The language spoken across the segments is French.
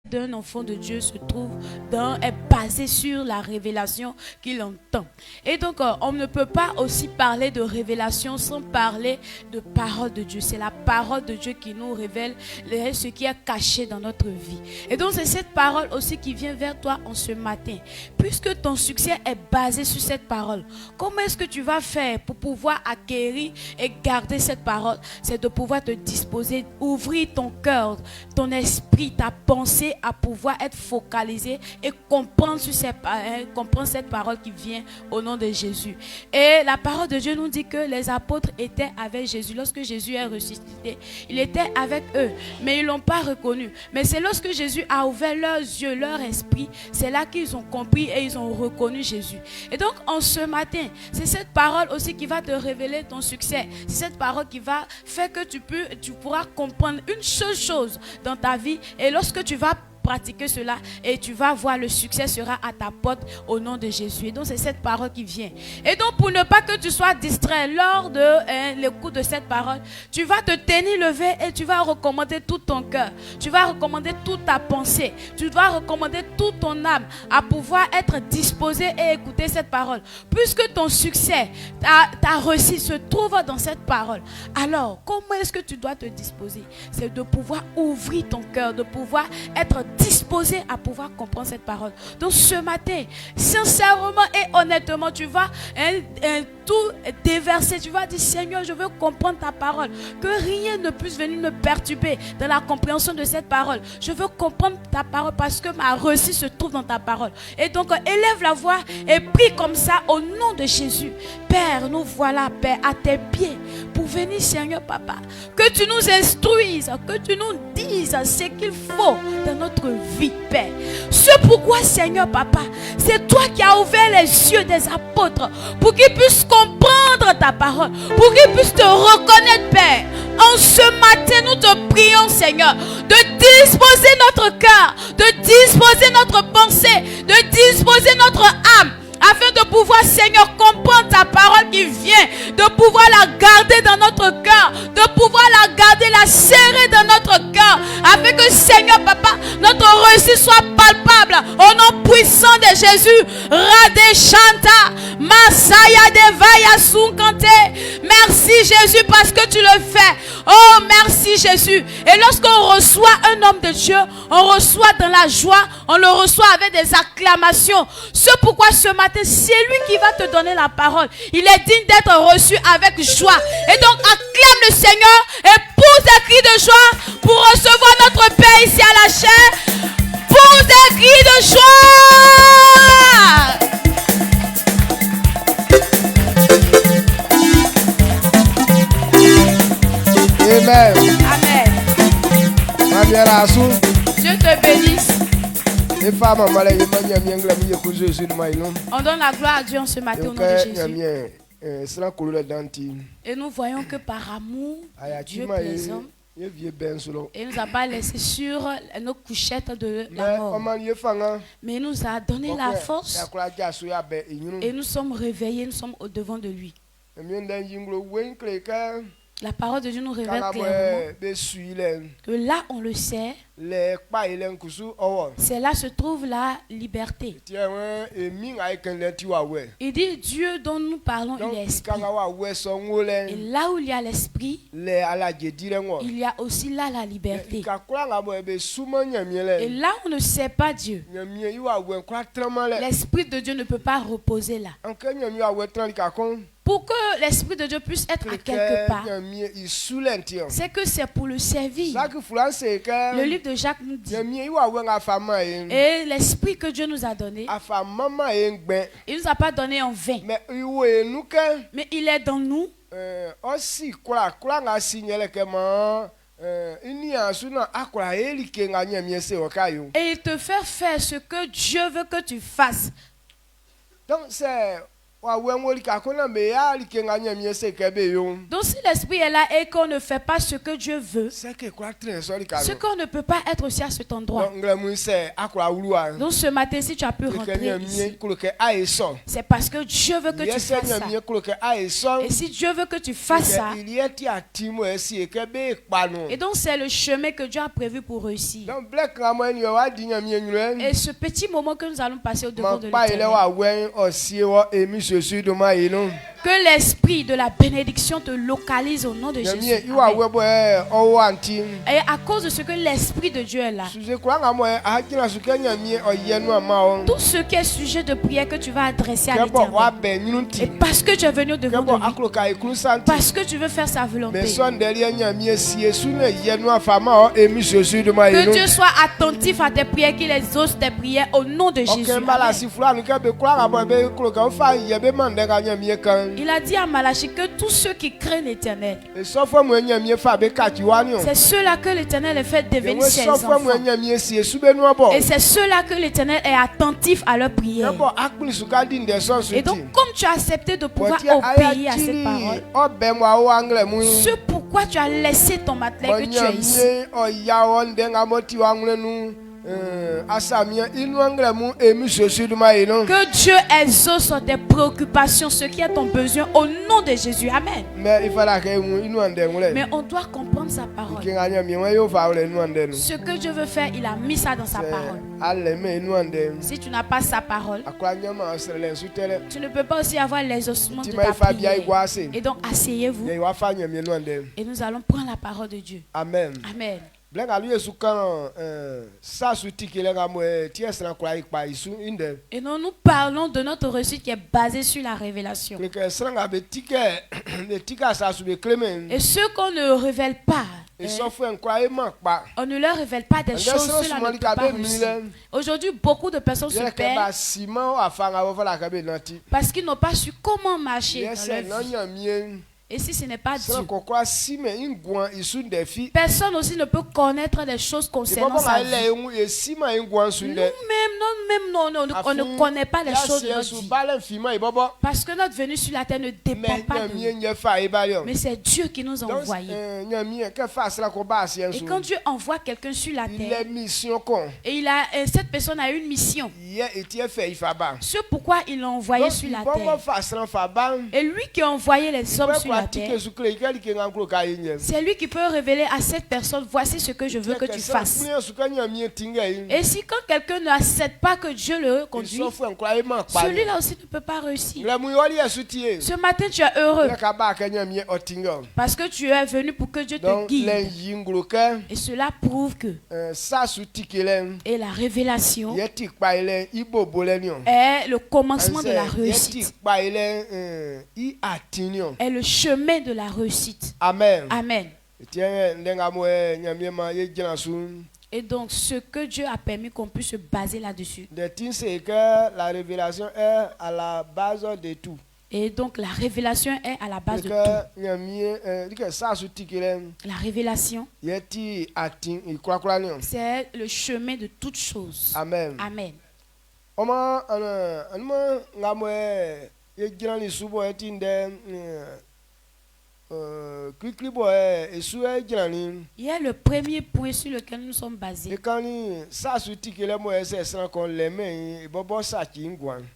d'un enfant de Dieu se trouve est basé sur la révélation qu'il entend. Et donc on ne peut pas aussi parler de révélation sans parler de parole de Dieu. C'est la parole de Dieu qui nous révèle ce qui est caché dans notre vie. Et donc c'est cette parole aussi qui vient vers toi en ce matin. Puisque ton succès est basé sur cette parole, comment est-ce que tu vas faire pour pouvoir acquérir et garder cette parole? C'est de pouvoir te disposer, ouvrir ton cœur, ton esprit, ta pensée à pouvoir être focalisé et comprendre cette parole qui vient au nom de Jésus. Et la parole de Dieu nous dit que les apôtres étaient avec Jésus. Lorsque Jésus est ressuscité, il était avec eux, mais ils ne l'ont pas reconnu. Mais c'est lorsque Jésus a ouvert leurs yeux, leur esprit, c'est là qu'ils ont compris et ils ont reconnu Jésus. Et donc en ce matin, c'est cette parole aussi qui va te révéler ton succès. C'est cette parole qui va faire que tu pourras comprendre une seule chose dans ta vie. Et lorsque tu vas pratiquer cela, et tu vas voir, le succès sera à ta porte au nom de Jésus. Et donc c'est cette parole qui vient. Et donc pour ne pas que tu sois distrait lors de l'écoute de cette parole, tu vas te tenir levé et tu vas recommander tout ton cœur, tu vas recommander toute ta pensée, tu vas recommander toute ton âme à pouvoir être disposé et écouter cette parole. Puisque ton succès, ta réussite se trouve dans cette parole, alors comment est-ce que tu dois te disposer? C'est de pouvoir ouvrir ton cœur, de pouvoir être disposé à pouvoir comprendre cette parole. Donc ce matin, sincèrement et honnêtement, tu vas tout déverser. Tu vas dire: Seigneur, je veux comprendre ta parole, que rien ne puisse venir me perturber dans la compréhension de cette parole. Je veux comprendre ta parole parce que ma réussite se trouve dans ta parole. Et donc élève la voix et prie comme ça au nom de Jésus. Père, nous voilà, Père, à tes pieds pour venir, Seigneur Papa, que tu nous instruises, que tu nous dises ce qu'il faut dans notre vie, Père. C'est pourquoi, Seigneur Papa, c'est toi qui as ouvert les yeux des apôtres pour qu'ils puissent comprendre ta parole, pour qu'ils puissent te reconnaître, Père. En ce matin, nous te prions, Seigneur, de disposer notre cœur, de disposer notre pensée, de disposer notre âme, afin de pouvoir, Seigneur, comprendre ta parole qui vient, de pouvoir la garder dans notre cœur, de pouvoir la garder, la serrer dans notre cœur, afin que, Seigneur Papa, notre réussite soit palpable au nom puissant de Jésus. Radé Chanta, Masaya Devaya Sunkante. Merci Jésus parce que tu le fais. Oh merci Jésus. Et lorsqu'on reçoit un homme de Dieu, on reçoit dans la joie, on le reçoit avec des acclamations. C'est pourquoi ce matin, c'est lui qui va te donner la parole. Il est digne d'être reçu avec joie. Et donc acclame le Seigneur et pousse des cris de joie pour recevoir notre Père ici à la chair. Pousse des cris de joie. Amen. Amen. Dieu te bénisse. On donne la gloire à Dieu en ce matin au nom de Jésus. Et nous voyons que par amour, Dieu présent, et nous a pas laissé sur nos couchettes de la mort, mais il nous a donné la force et nous sommes réveillés, nous sommes au devant de lui. La parole de Dieu nous révèle clairement que là on le sait, c'est là se trouve la liberté. Il dit Dieu dont nous parlons, il est esprit. Et là où il y a l'esprit, il y a aussi là la liberté. Et là on ne sait pas Dieu, l'esprit de Dieu ne peut pas reposer là. Pour que l'esprit de Dieu puisse être à quelque part, c'est que c'est pour le servir. Le livre de Jacques nous dit, et l'esprit que Dieu nous a donné, il ne nous a pas donné en vain, mais il est dans nous. Et il te fait faire ce que Dieu veut que tu fasses. Donc c'est Donc si l'esprit est là et qu'on ne fait pas ce que Dieu veut, ce qu'on ne peut pas être aussi à cet endroit. Donc ce matin, si tu as pu rentrer ici, c'est parce que Dieu veut que tu fasses ça. Et si Dieu veut que tu fasses ça, et donc c'est le chemin que Dieu a prévu pour réussir. Et ce petit moment que nous allons passer au devant de l'Éternel, que l'esprit de la bénédiction te localise au nom de Jésus. Amen. Et à cause de ce que l'esprit de Dieu est là, tout ce qui est sujet de prière que tu vas adresser à l'Éternel, et parce que tu es venu devant de lui, parce que tu veux faire sa volonté, que Dieu soit attentif à tes prières, qu'il exauce tes prières au nom de Jésus. Amen. Il a dit à Malachie que tous ceux qui craignent l'Éternel, c'est ceux-là que l'Éternel a fait devenir ses enfants. Et c'est ceux-là que l'Éternel est attentif à leurs prières. Et donc, comme tu as accepté de pouvoir obéir à cette parole, c'est pourquoi tu as laissé ton matelas que tu es ici. Que Dieu exauce tes préoccupations, ce qui est ton besoin au nom de Jésus. Amen. Mais on doit comprendre sa parole. Ce que Dieu veut faire, il a mis ça dans sa parole. Si tu n'as pas sa parole, tu ne peux pas aussi avoir l'exaucement de ta prière. Et donc asseyez-vous et nous allons prendre la parole de Dieu. Amen. Amen. Et non, nous parlons de notre reçu qui est basé sur la révélation. Et ce qu'on ne révèle pas, on ne leur révèle pas des choses, cela ne peut pas réussir. Aujourd'hui, beaucoup de personnes se perdent parce qu'ils n'ont pas su comment marcher dans leur vie. Et si ce n'est pas Dieu, personne aussi ne peut connaître des choses concernant sa vie. Nous-mêmes, on ne connaît pas les choses de notre vie. Parce que notre venue sur la terre ne dépend pas de nous. Mais c'est Dieu qui nous a envoyés. Et quand Dieu envoie quelqu'un sur la terre, et cette personne a une mission. C'est pourquoi il l'a envoyé sur la terre. Et lui qui a envoyé les hommes sur la terre, c'est lui qui peut révéler à cette personne, voici ce que je veux que tu fasses. Et si quand quelqu'un n'accepte pas que Dieu le conduit, celui-là aussi ne peut pas réussir. Ce matin tu es heureux parce que tu es venu pour que Dieu te guide. Et cela prouve que et la révélation est le commencement de la réussite, est le chemin de la réussite. Amen. Amen. Et donc, ce que Dieu a permis qu'on puisse se baser là-dessus. La révélation est à la base de tout. Et donc, la révélation est à la base de tout. La révélation, c'est le chemin de toutes choses. Amen. Amen. Il y a le premier point sur lequel nous sommes basés.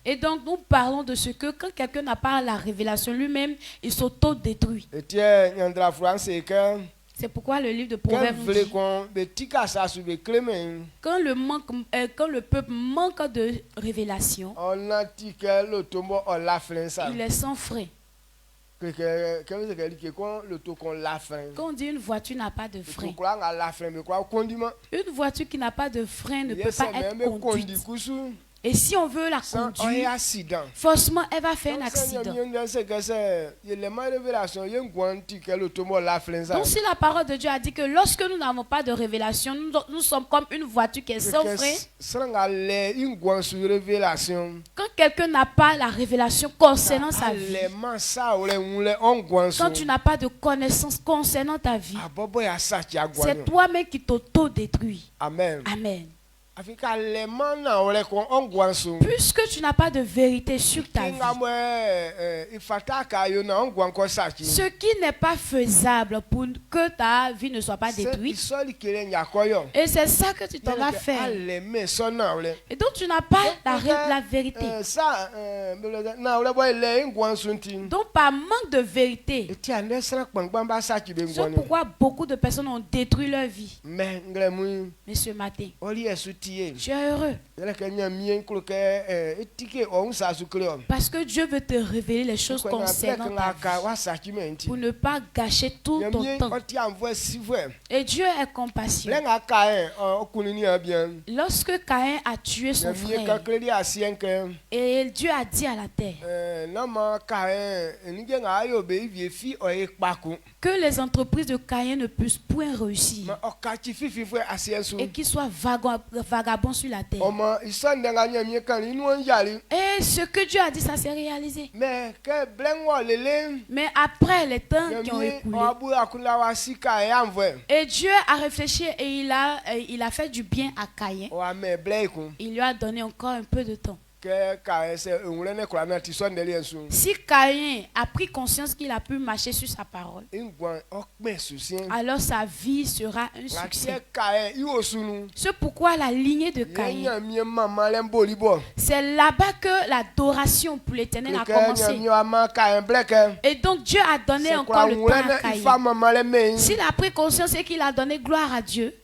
Et donc nous parlons de ce que quand quelqu'un n'a pas la révélation lui-même, il s'auto-détruit. C'est pourquoi le livre de Proverbes nous dit, quand le peuple manque de révélation, il est sans frein. Quand on dit une voiture n'a pas de frein, une voiture qui n'a pas de frein ne peut pas être conduite. Et si on veut la conduire, forcément elle va faire un accident. Donc si la parole de Dieu a dit que lorsque nous n'avons pas de révélation, nous sommes comme une voiture qui est sans frein. Quand quelqu'un n'a pas la révélation concernant sa vie, quand tu n'as pas de connaissance concernant ta vie, c'est toi-même qui t'auto-détruis. Amen. Amen. Puisque tu n'as pas de vérité sur ta vie, ce qui n'est pas faisable pour que ta vie ne soit pas détruite, et c'est ça que tu t'en vas faire. Et donc tu n'as pas la vérité. Donc par manque de vérité, c'est pourquoi beaucoup de personnes ont détruit leur vie. Mais ce matin, tu es heureux. Parce que Dieu veut te révéler les choses concernant ta vie pour ne pas gâcher tout ton temps. Et Dieu est compatient. Lorsque Caïn a tué son frère, et Dieu a dit à la terre que les entreprises de Caïn ne puissent point réussir et qu'ils soient vagabonds sur la terre. Et ce que Dieu a dit, ça s'est réalisé. Mais après les temps qui ont écoulé, et Dieu a réfléchi et il a fait du bien à Caïn. Il lui a donné encore un peu de temps. Si Caïn a pris conscience qu'il a pu marcher sur sa parole, alors sa vie sera un succès. C'est pourquoi la lignée de Caïn, c'est là-bas que l'adoration pour l'Éternel a commencé. Et donc Dieu a donné encore le temps à Caïn. S'il a pris conscience et qu'il a donné gloire à Dieu,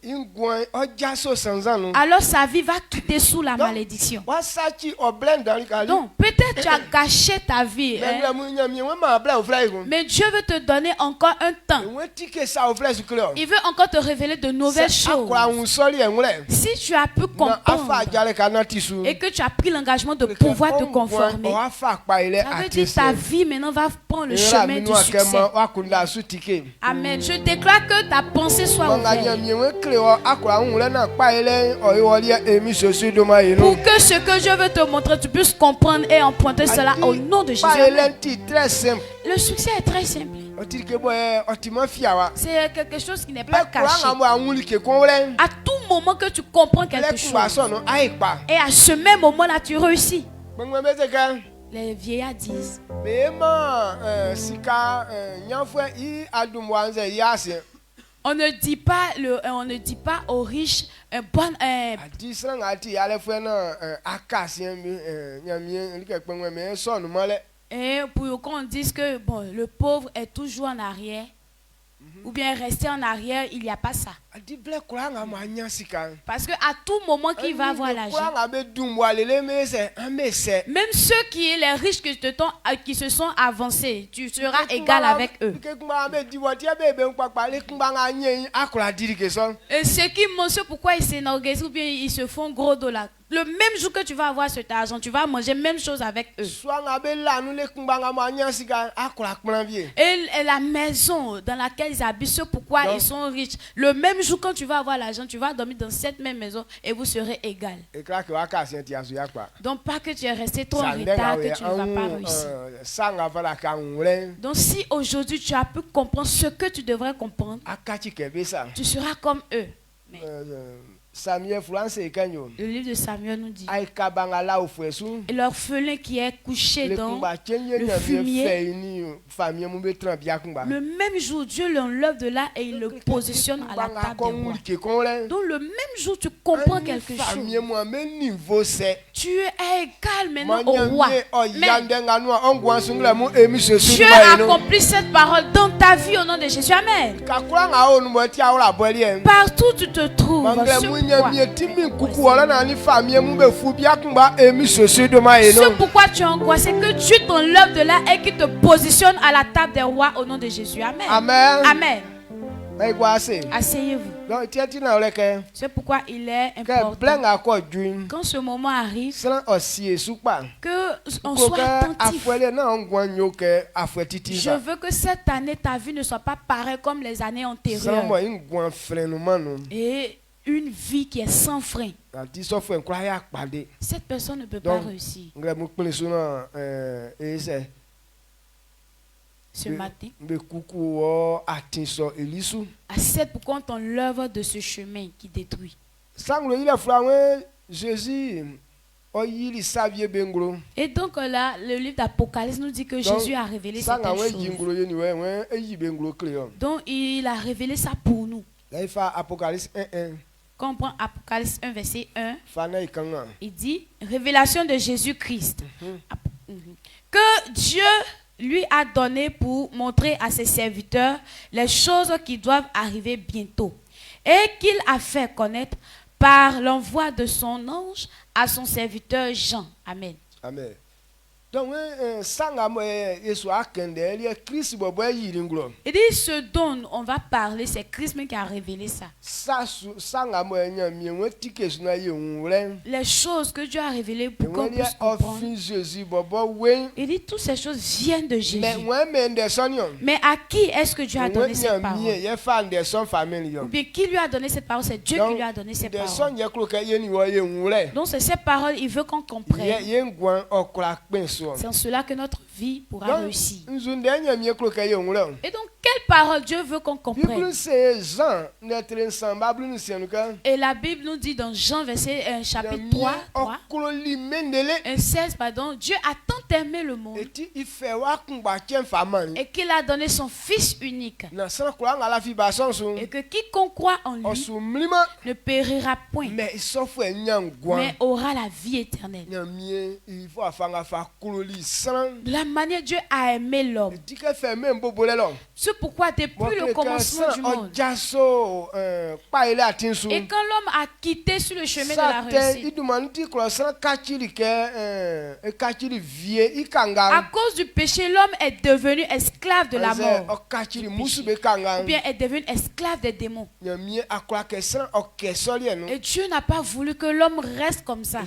alors sa vie va quitter sous la malédiction. Donc, peut-être tu as gâché ta vie, hein? Mais Dieu veut te donner encore un temps. Il veut encore te révéler de nouvelles choses. Si tu as pu comprendre et que tu as pris l'engagement de pouvoir te conformer, ça veut dire que ta vie maintenant va prendre le chemin du succès. Amen. Je déclare que ta pensée soit ouverte. Pour que ce que je veux te montrer, tu puisses comprendre et emprunter cela au nom de Jésus. Le succès est très simple. C'est quelque chose qui n'est pas caché. À tout moment que tu comprends quelque chose, et à ce même moment-là, tu réussis. Les vieillards disent on ne dit pas aux riches un bon et pour qu'on dise que bon, le pauvre est toujours en arrière, ou bien rester en arrière, il n'y a pas ça. Parce que à tout moment qu'il va avoir l'argent, même ceux qui les riches qui se sont avancés, tu seras égal avec eux. Et ce qui montre pourquoi ils s'énorgueillissent ou bien ils se font gros dollars. Le même jour que tu vas avoir cet argent, tu vas manger même chose avec eux. Et la maison dans laquelle ils habitent, c'est pourquoi ils sont riches. Le même jour quand tu vas avoir l'argent, tu vas dormir dans cette même maison et vous serez égal. Donc pas que tu es resté trop en retard que tu ne vas pas réussir. Donc si aujourd'hui tu as pu comprendre ce que tu devrais comprendre, tu seras comme eux. Mais le livre de Samuel nous dit et l'orphelin qui est couché dans le fumier, le même jour Dieu l'enlève de là et il le positionne à la table des rois. Donc le même jour tu comprends quelque chose, tu es égal maintenant au roi. Mais Dieu accomplit cette parole dans ta vie au nom de Jésus. Amen. Partout où tu te trouves, c'est pourquoi tu es angoissé, que Dieu t'enlève de là et qu'il te positionne à la table des rois au nom de Jésus. Amen. Amen. Amen. Asseyez-vous. C'est pourquoi il est important quand ce moment arrive que on soit attentif. Je veux que cette année ta vie ne soit pas pareille comme les années antérieures. Et une vie qui est sans frein. Cette personne ne peut pas réussir. Ce matin, à 7 pourquoi on t'enlève de ce chemin qui détruit. Et donc là, le livre d'Apocalypse nous dit que Jésus a révélé certaines choses. Donc il a révélé ça pour nous. Quand on prend Apocalypse 1, verset 1, il dit, révélation de Jésus-Christ, que Dieu lui a donné pour montrer à ses serviteurs les choses qui doivent arriver bientôt, et qu'il a fait connaître par l'envoi de son ange à son serviteur Jean. Amen. Amen. Donc, il dit ce dont on va parler, c'est Christ qui a révélé ça. Les choses que Dieu a révélées pour qu'on puisse comprendre. Il dit toutes ces choses viennent de Jésus. Mais à qui est-ce que Dieu a donné cette parole? Ou bien qui lui a donné cette parole? C'est Dieu qui lui a donné cette parole. Donc c'est cette parole, il veut qu'on comprenne. C'est en cela que notre vie pourra réussir. Et donc, quelle parole Dieu veut qu'on comprenne? Et la Bible nous dit dans Jean, chapitre 3, 16, pardon, Dieu a tant aimé le monde et qu'il a donné son Fils unique. Et que quiconque croit en lui ne périra point, mais aura la vie éternelle. De la manière Dieu a aimé l'homme. C'est pourquoi depuis le commencement du monde, et quand l'homme a quitté sur le chemin de la réussite, à cause du péché, l'homme est devenu esclave de la mort. Ou bien est devenu esclave des démons. Et Dieu n'a pas voulu que l'homme reste comme ça.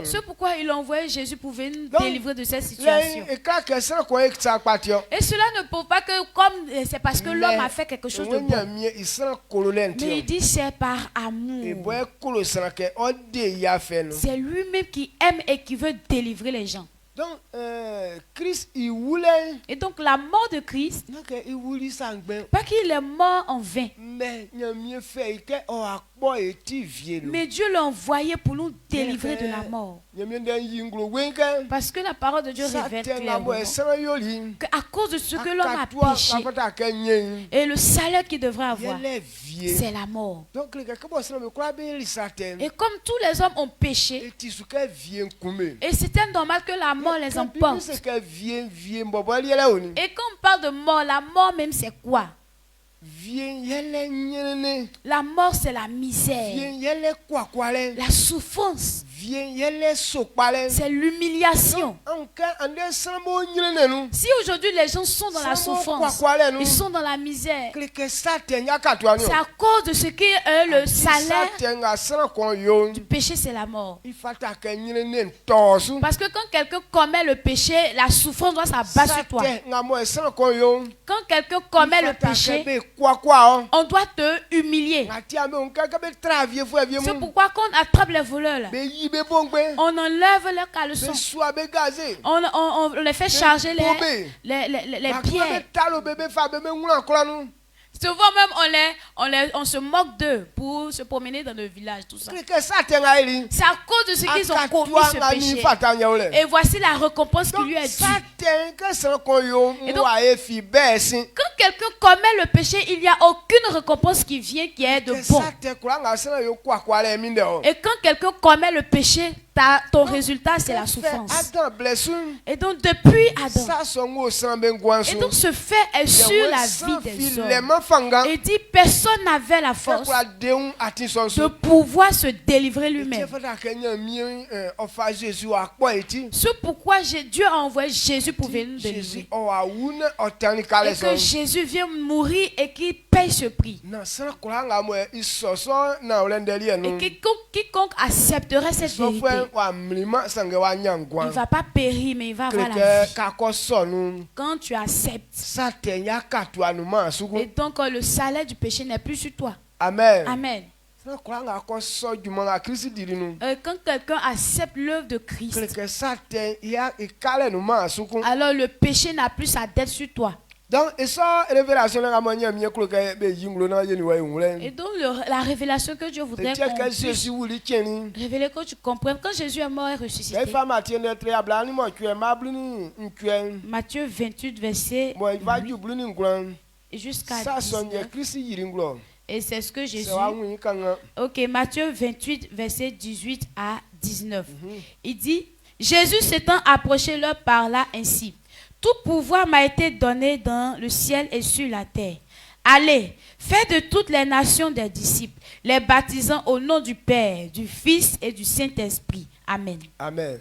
C'est pourquoi il a envoyé Jésus pour venir nous délivrer de cette situation. Et cela ne prouve pas que comme c'est parce que l'homme a fait quelque chose de bon. Mais il dit c'est par amour. C'est lui-même qui aime et qui veut délivrer les gens. Donc, Christ, et donc la mort de Christ, pas qu'il est mort en vain, mais Dieu l'a envoyé pour nous délivrer de la mort. Parce que la parole de Dieu révèle clairement qu'à cause de ce que l'homme a péché, et le salaire qu'il devrait avoir, c'est la mort. Et comme tous les hommes ont péché, et c'était normal que la mort les emporte. Et quand on parle de mort, la mort même c'est quoi? La mort c'est la misère, la souffrance, c'est l'humiliation. Si aujourd'hui les gens sont dans la souffrance, ils sont dans la misère, c'est à cause de ce qui est le salaire du péché, c'est la mort. Parce que quand quelqu'un commet le péché, la souffrance doit s'abattre sur toi. Quand quelqu'un commet le péché, on doit te humilier. C'est pourquoi quand on attrape les voleurs là, on enlève leurs caleçons, on les fait charger les pierres. Souvent même on se moque d'eux pour se promener dans le village, tout ça. C'est à cause de ce qu'ils ont commis ce péché. Et voici la récompense qui lui est due. Et donc, quand quelqu'un commet le péché, il n'y a aucune récompense qui vient qui est de bon. Et quand quelqu'un commet le péché, ton résultat c'est la souffrance. Et donc depuis Adam, et donc ce fait est sur la vie des hommes. Et dit personne n'avait la force de pouvoir se délivrer lui-même. C'est pourquoi Dieu a envoyé Jésus pour venir nous délivrer. Et que Jésus vient mourir et qu'il paye ce prix. Et quiconque accepterait cette vérité, il ne va pas périr, mais il va avoir la vie. Quand tu acceptes. Et donc le salaire du péché n'est plus sur toi. Amen. Amen. Quand quelqu'un accepte l'œuvre de Christ, alors le péché n'a plus sa dette sur toi. Donc, et ça, révélation, là, moi, il y a mieux que le be yinglo na yeni wa yungule. Et donc la révélation que Dieu voudrait Et tiens, qu'on que puisse Jésus voulait tieni. révéler, que tu comprennes, quand Jésus est mort et Les ressuscité. femmes à tiendre très à blanc, moi, tu es ma bluni, tu es. Matthieu 28, verset Moi, il va 8 du bluni, grand. jusqu'à Ça sonne 19. Christ yiringlo. Et c'est ce que Jésus... C'est wa oui kanga. Ok, Matthieu 28, verset 18 à 19. Il dit, Jésus s'étant approché leur parla ainsi. Tout pouvoir m'a été donné dans le ciel et sur la terre. Allez, faites de toutes les nations des disciples, les baptisant au nom du Père, du Fils et du Saint-Esprit. Amen. Amen.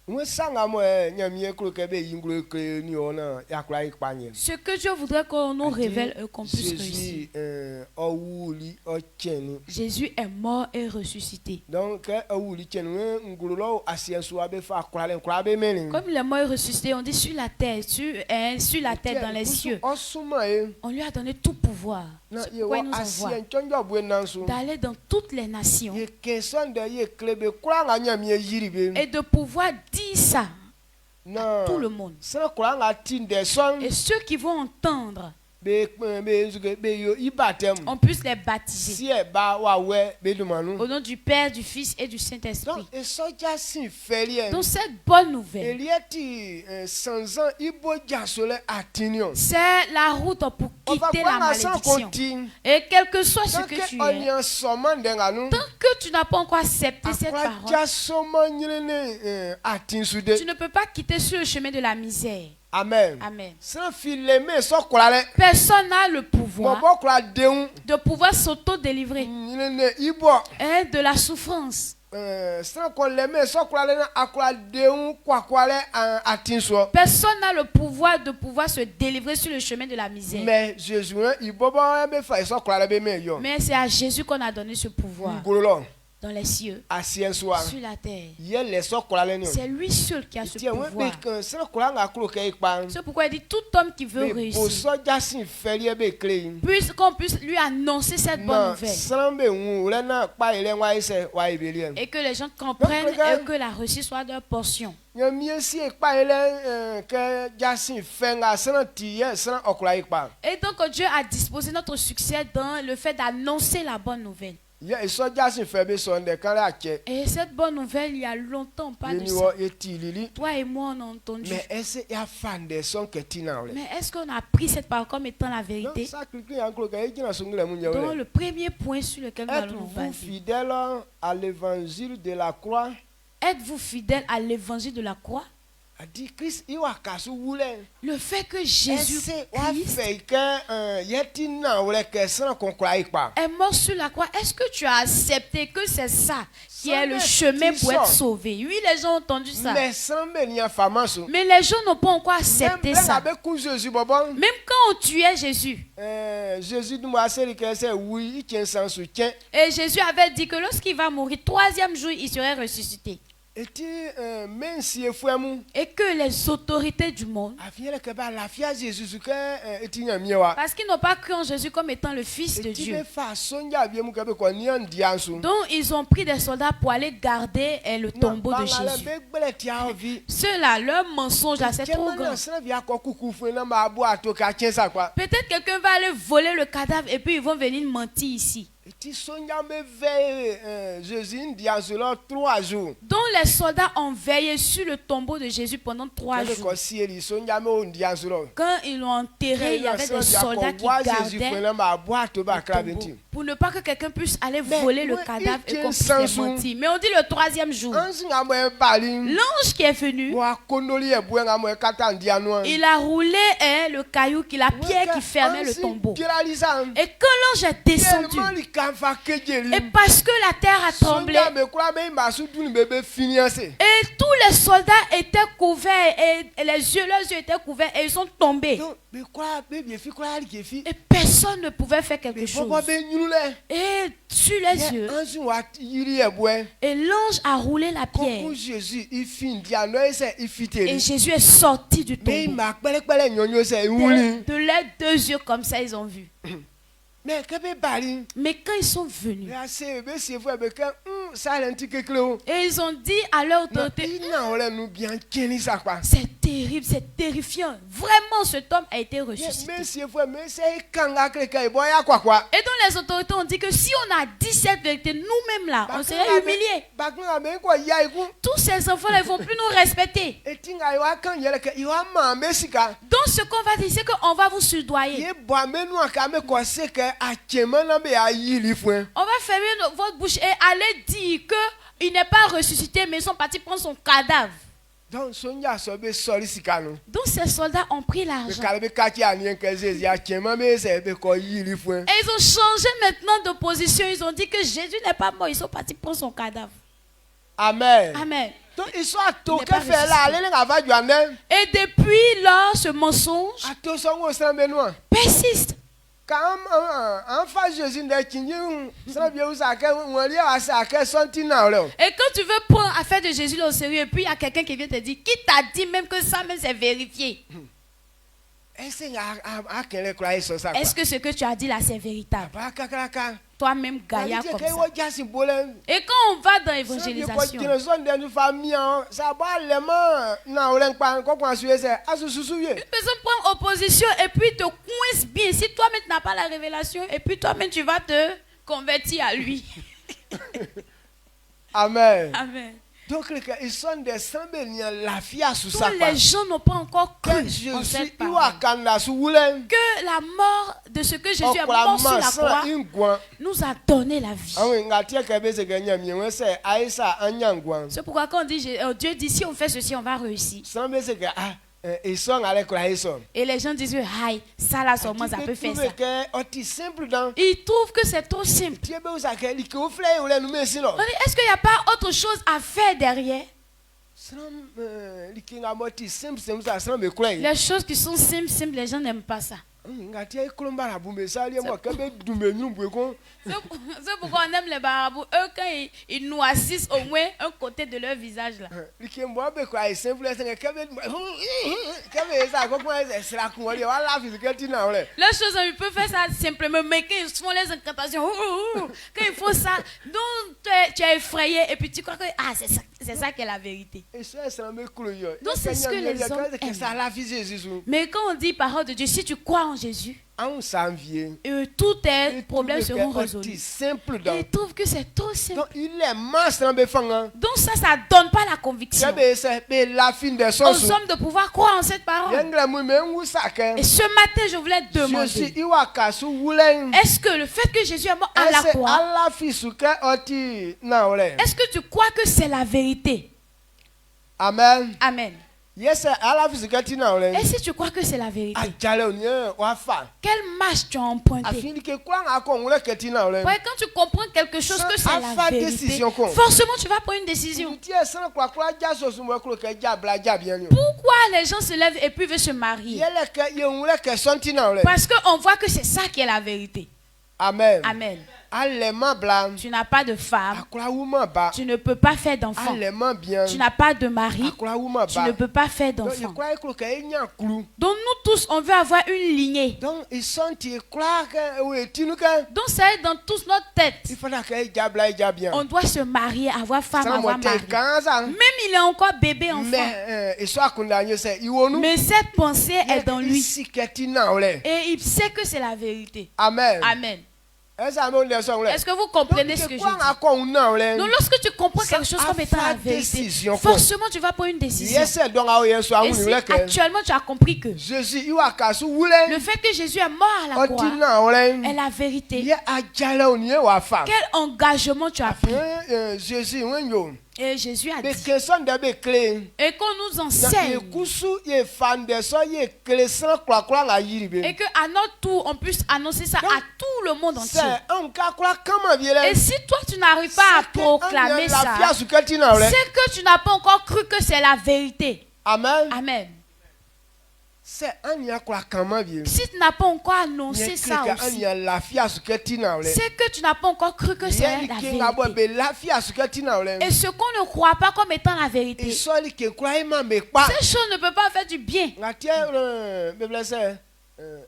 Moi, sanga moi, il y a mieux que le be yinglo que ni on a yakura ikpanye. Ce que Dieu voudrait qu'on nous révèle et qu'on puisse réussir. Jésus, awuli, tieni. Jésus est mort et ressuscité. Donc, awuli tieni, ngulolo asiensu abe fa akurale nkurabe meni. Comme il est mort et ressuscité, on dit sur la terre, sur la terre, dans les cieux. On lui a donné tout pouvoir. C'est pourquoi il nous envoie d'aller dans toutes les nations et de pouvoir dire ça à tout le monde. Et ceux qui vont entendre, on puisse les baptiser au nom du Père, du Fils et du Saint-Esprit. Donc cette bonne nouvelle, c'est la route pour quitter la malédiction. Et quel que soit ce que tu es, tant que tu n'as pas encore accepté cette parole, tu ne peux pas quitter sur le chemin de la misère. Amen. Amen. Personne n'a le pouvoir de pouvoir s'auto-délivrer de la souffrance. Personne n'a le pouvoir de pouvoir se délivrer sur le chemin de la misère. Mais c'est à Jésus qu'on a donné ce pouvoir. Dans les cieux, sur la terre. C'est lui seul qui a ce pouvoir. C'est pourquoi il dit tout homme qui veut réussir, qu'on puisse lui annoncer cette bonne nouvelle. Et que les gens comprennent et que la réussite soit leur portion. Et donc Dieu a disposé notre succès dans le fait d'annoncer la bonne nouvelle. Et cette bonne nouvelle, il y a longtemps, pas de ça. Toi et moi, on a entendu. Mais est-ce qu'on a pris cette parole comme étant la vérité? Donc, le premier point sur lequel nous allons nous baser. Êtes-vous fidèle à l'évangile de la croix? Êtes-vous fidèle à l'évangile de la croix? Le fait que Jésus Christ est mort sur la croix, est-ce que tu as accepté que c'est ça qui est le chemin pour être sauvé? Oui, les gens ont entendu ça. Mais les gens n'ont pas encore accepté ça. Même quand on tuait Jésus. Et Jésus avait dit que lorsqu'il va mourir, troisième jour, il serait ressuscité. Et que les autorités du monde, parce qu'ils n'ont pas cru en Jésus comme étant le Fils de Dieu, donc ils ont pris des soldats pour aller garder le tombeau de Jésus. Ceux-là, leur mensonge là, c'est trop grand. Peut-être quelqu'un va aller voler le cadavre et puis ils vont venir mentir ici. Donc les soldats ont veillé sur le tombeau de Jésus pendant 3 jours. Quand ils l'ont enterré, il y avait des soldats qui gardaient le tombeau pour ne pas que quelqu'un puisse aller voler le cadavre et qu'on puisse les mentir. Mais on dit le 3e jour, l'ange qui est venu, il a roulé le caillou, la pierre qui fermait le tombeau. Et quand l'ange est descendu, et parce que la terre a tremblé, et tous les soldats étaient couverts, et leurs yeux étaient couverts, et ils sont tombés. Et personne ne pouvait faire quelque chose. Et sur les yeux, et l'ange a roulé la pierre. Et Jésus est sorti du tombeau. De leurs 2 yeux comme ça, ils ont vu. mais que be bali Mais quand ils sont venus, ya se be se fu be que ça lenti kekle et ils ont dit à leur autorité, na ole nu bien keni ça quoi c'est terrible, c'est terrifiant. Vraiment, cet homme a été ressuscité. mais se fu mais c'est kanga keke boya quoi Et donc les autorités ont dit que si on a dit cette vérité, nous-mêmes là, on serait humiliés. bakuna me ko ya iku Tous ces enfants-là, ils ne vont plus nous respecter. etinga yo kan yele ke yo ma mesika Donc ce qu'on va dire, c'est qu'on va vous soudoyer. ye boa me nu aka me ko se ke achema na be ayili fuen On va fermer votre bouche et aller dire qu'il n'est pas ressuscité, mais ils sont partis prendre son cadavre. donc sonja so be sori sikano Donc ces soldats ont pris be l'argent. kale be kaki ani ke zezi achema me se be ko yili fuen Et ils ont changé maintenant de position. Ils ont dit que Jésus n'est pas mort. Ils sont partis prendre son cadavre. amen Amen. donc ils sont à to n'est que pas faire là ressuscité. aller nga va juane Et depuis lors, ce mensonge ato so wo san be noa persiste. quand en face Jésus de kinyi san bi u sa ke won ri a sa ke something now le Et quand tu veux prendre affaire de Jésus au sérieux, et puis il y a quelqu'un qui vient te dire, qui t'a dit même que ça même c'est vérifié. est-ce a kele croire so ça Est-ce que ce que tu as dit là c'est véritable? ba kakaka Toi-même gaillard comme ça. wo jasi bolen Et quand on va dans l'évangélisation l'évangélisation, de nous famille ça ba le na olen pa ko kwa suye se asususuye une personne prend opposition et puis te coince bien. Si toi-même tu n'as pas la révélation, et puis toi-même tu vas te convertir à lui. amen Amen. donc ils sont des sambeliens la fia sous ça Donc les gens n'ont pas encore cru en cette iwa parole. kanda su wulen Que la mort de ce que Jésus est mort sur la croix ingwan nous a donné la vie. awen ngatia ke be se ganya mi won se aisa anyangwan C'est pourquoi quand on dit, Dieu dit, si on fait ceci, on va réussir. sambe se ga ils sont allés croire ils sont Et les gens disent, aïe, ça là seulement, ça peut faire ça. que oti simple dans Ils trouvent que c'est trop simple. tie be usa ke li ke ofle ou le nu me si lo On dit, est-ce qu'il n'y a pas autre chose à faire derrière? sam li ke ngamoti simple simple ça sam be croire Les choses qui sont simples, les gens n'aiment pas ça. ngatia ikolomba la bumbe ça li mo ke be dumbe nu bu ko C'est pourquoi on aime les barabous. Eux, quand ils noississent au moins un côté de leur visage là. li ke mo be croire simple se ke be ke be ça ko ko c'est la ko li wala fi ke ti na ole Les choses, ils peuvent faire ça simplement, mais quand ils font les incantations, quand ils font ça, donc tu es effrayé et puis tu crois que c'est ça qui est la vérité. et ça ça me coule yo Donc, c'est ce que les hommes aiment. ça la fi Jésus Mais quand on dit parole de Dieu, si tu crois en Jésus, en janvier tous tes problèmes seront résolus. simple Et dans ils trouvent que c'est trop simple. donc il est masse dans be fanga Donc ça donne pas la conviction be se be la fin de son aux hommes de pouvoir croire en cette parole. yengra mu me ngu sake Et ce matin, je voulais te Jésus demander, iwa kasu wulen est-ce que le fait que Jésus est mort à la est-ce croix, ala fi suke oti na ole est-ce que tu crois que c'est la vérité? amen Amen. yes ala fi suke ti na ole Et si tu crois que c'est la vérité, ajale oni wa fa quelle marche tu as emprunté? afin que kwa nga ko ngule ke ti na ole Ouais, quand tu comprends quelque chose Sans que c'est la avoir vérité, décision, quoi. forcément tu vas prendre une décision. ti san kwa ja so su mo ko ke ja bla ja bien yo Pourquoi les gens se lèvent et puis veulent se marier? yele ke ye ngule ke son ti na ole Parce qu'on voit que c'est ça qui est la vérité. amen Amen. allemand blanc Tu n'as pas de femme, akura woman ba tu ne peux pas faire d'enfant. allemand bien Tu n'as pas de mari, akura woman tu ba ne peux pas faire donc il d'enfant. croit que enya kulu Donc nous tous, on veut avoir une lignée. donc ils sont ti croit que ou tinu que Donc ça est dans tous notre tête. il faut que ja bla ja bien On doit se marier, avoir femme, ça avoir mo mari. te kanza Même il est encore bébé enfant. mais il soit condamné c'est iwonu Mais cette pensée est dans lui. si que ti na ole Et il sait que c'est la vérité. amen Amen. est-ce que vous comprenez ce que je dis? Donc lorsque tu comprends quelque chose comme étant la vérité, forcément tu vas prendre une décision. Et si actuellement tu as compris que le fait que Jésus est mort à la croix est la vérité, quel engagement tu as pris? Et Jésus a dit, et qu'on nous enseigne, et qu'à notre tour on puisse annoncer ça à tout le monde entier. Et si toi tu n'arrives pas à proclamer ça, c'est que tu n'as pas encore cru que c'est la vérité. Amen. Si tu n'as pas encore annoncé ça aussi, c'est que tu n'as pas encore cru que c'est la vérité. Et ce qu'on ne croit pas comme étant la vérité, ces choses ne peuvent pas faire du bien.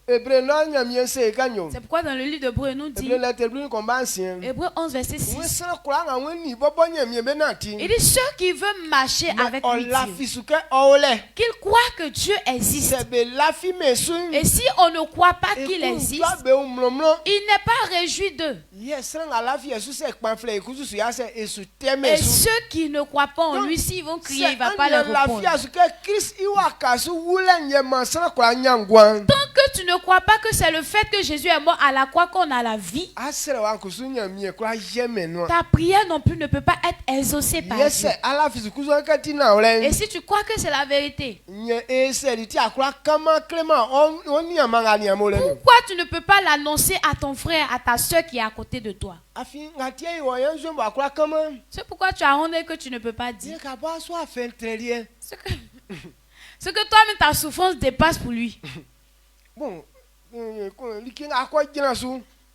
Hébreu non nyamien se kanyo. C'est pourquoi dans le livre d'Hébreu, nous dit, Hébreu la teblu combat ancien. Hébreu 11, verset 6, We sera kura nga weni bobo nyamien benati. il dit ceux qui veulent marcher avec On lui, la fisuke ole. qu'ils croient que Dieu existe. C'est be la fi mesu. Et si on ne croit pas qu'il existe, Be umlomlo. il n'est pas réjoui d'eux. Yes, sera la fi esu se pamphlet ekusu su ya se esu teme Et su. ceux qui ne croient pas en Donc, lui, s'ils vont crier, il ne va pas leur la fi répondre. asu ke Christ iwa kasu wule nyema sera kura nyangwan. Tant que tu ne crois pas que c'est le fait que Jésus est mort à la croix qu'on a la vie, Asere wa kusu nyamien kura yeme no. ta prière non plus ne peut pas être exaucée par Yes, Dieu. ala fi kusu katina ole. Et si tu crois que c'est la vérité, Nye ese liti akura kama Clément on nyamanga nyamole no. pourquoi tu ne peux pas l'annoncer à ton frère, à ta soeur qui est à côté de toi? Afi ngatie iwo yanzo ba akura kama. C'est pourquoi tu as honte et que tu ne peux pas dire. Ye ka ba so afen trelien. Ce que toi-même ta souffrance dépasse pour lui. Bon, liki akwa jina su.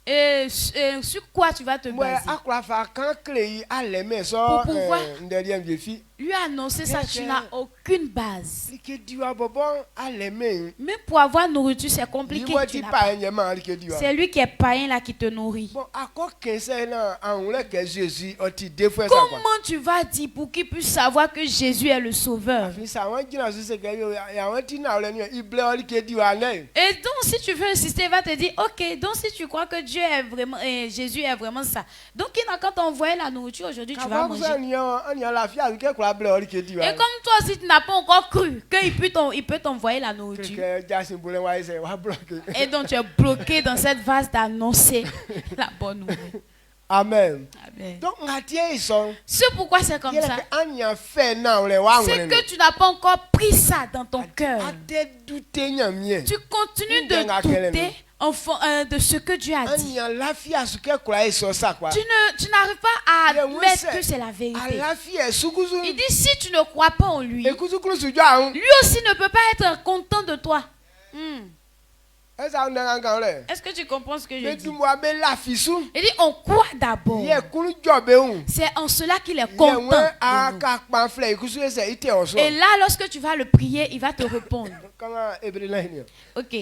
Et sur quoi tu vas te Moi baser? akura fa kan klei aleme so Pour pouvoir nderien viefi. lui annoncer ça, tu n'as aucune base. Like diwa bobo aleme. Même pour avoir nourriture, c'est compliqué. Diwa tu ti n'as pa pas. nyema like diwa. C'est lui qui est païen là qui te nourrit. Bon, akwa kense na anule ke Jésus oti deux fois ça quoi. Comment tu vas dire pour qu'il puisse savoir que Jésus est le sauveur? Afi sa wan jina su se ke yo ya wan ti na ole ni ible like diwa ne. Et donc, si tu veux insister, il va te dire, ok, donc si tu crois que Dieu est vraiment, Jésus est vraiment ça, donc il n'a qu'à t'envoyer la nourriture aujourd'hui, tu vas manger. Et comme toi aussi, tu n'as pas encore cru qu'il peut t'envoyer la nourriture, et donc tu es bloqué dans cette vase d'annoncer la bonne nouvelle. Amen. Amen. Donc, C'est pourquoi c'est comme ça. C'est c'est que tu n'as pas encore pris ça dans ton cœur. Tu Tu continues de douter de ce que Dieu a dit. Tu n'arrives pas à admettre que c'est la vérité. Il dit si tu ne crois pas en lui, lui aussi ne peut pas être content de toi. Est-ce que tu comprends ce que je dis? Il dit on croit d'abord. C'est en cela qu'il est content de nous. Et là, lorsque tu vas le prier, il va te répondre. Ok.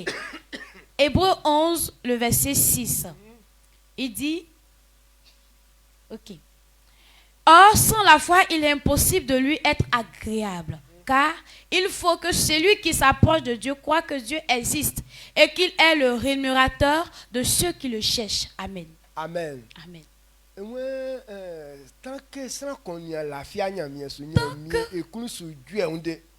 Hébreu 11, le verset 6. Il dit, ok. Or, sans la foi, il est impossible de lui être agréable. Car il faut que celui qui s'approche de Dieu croit que Dieu existe et qu'il est le rémunérateur de ceux qui le cherchent. Amen. Amen. Amen. Tant que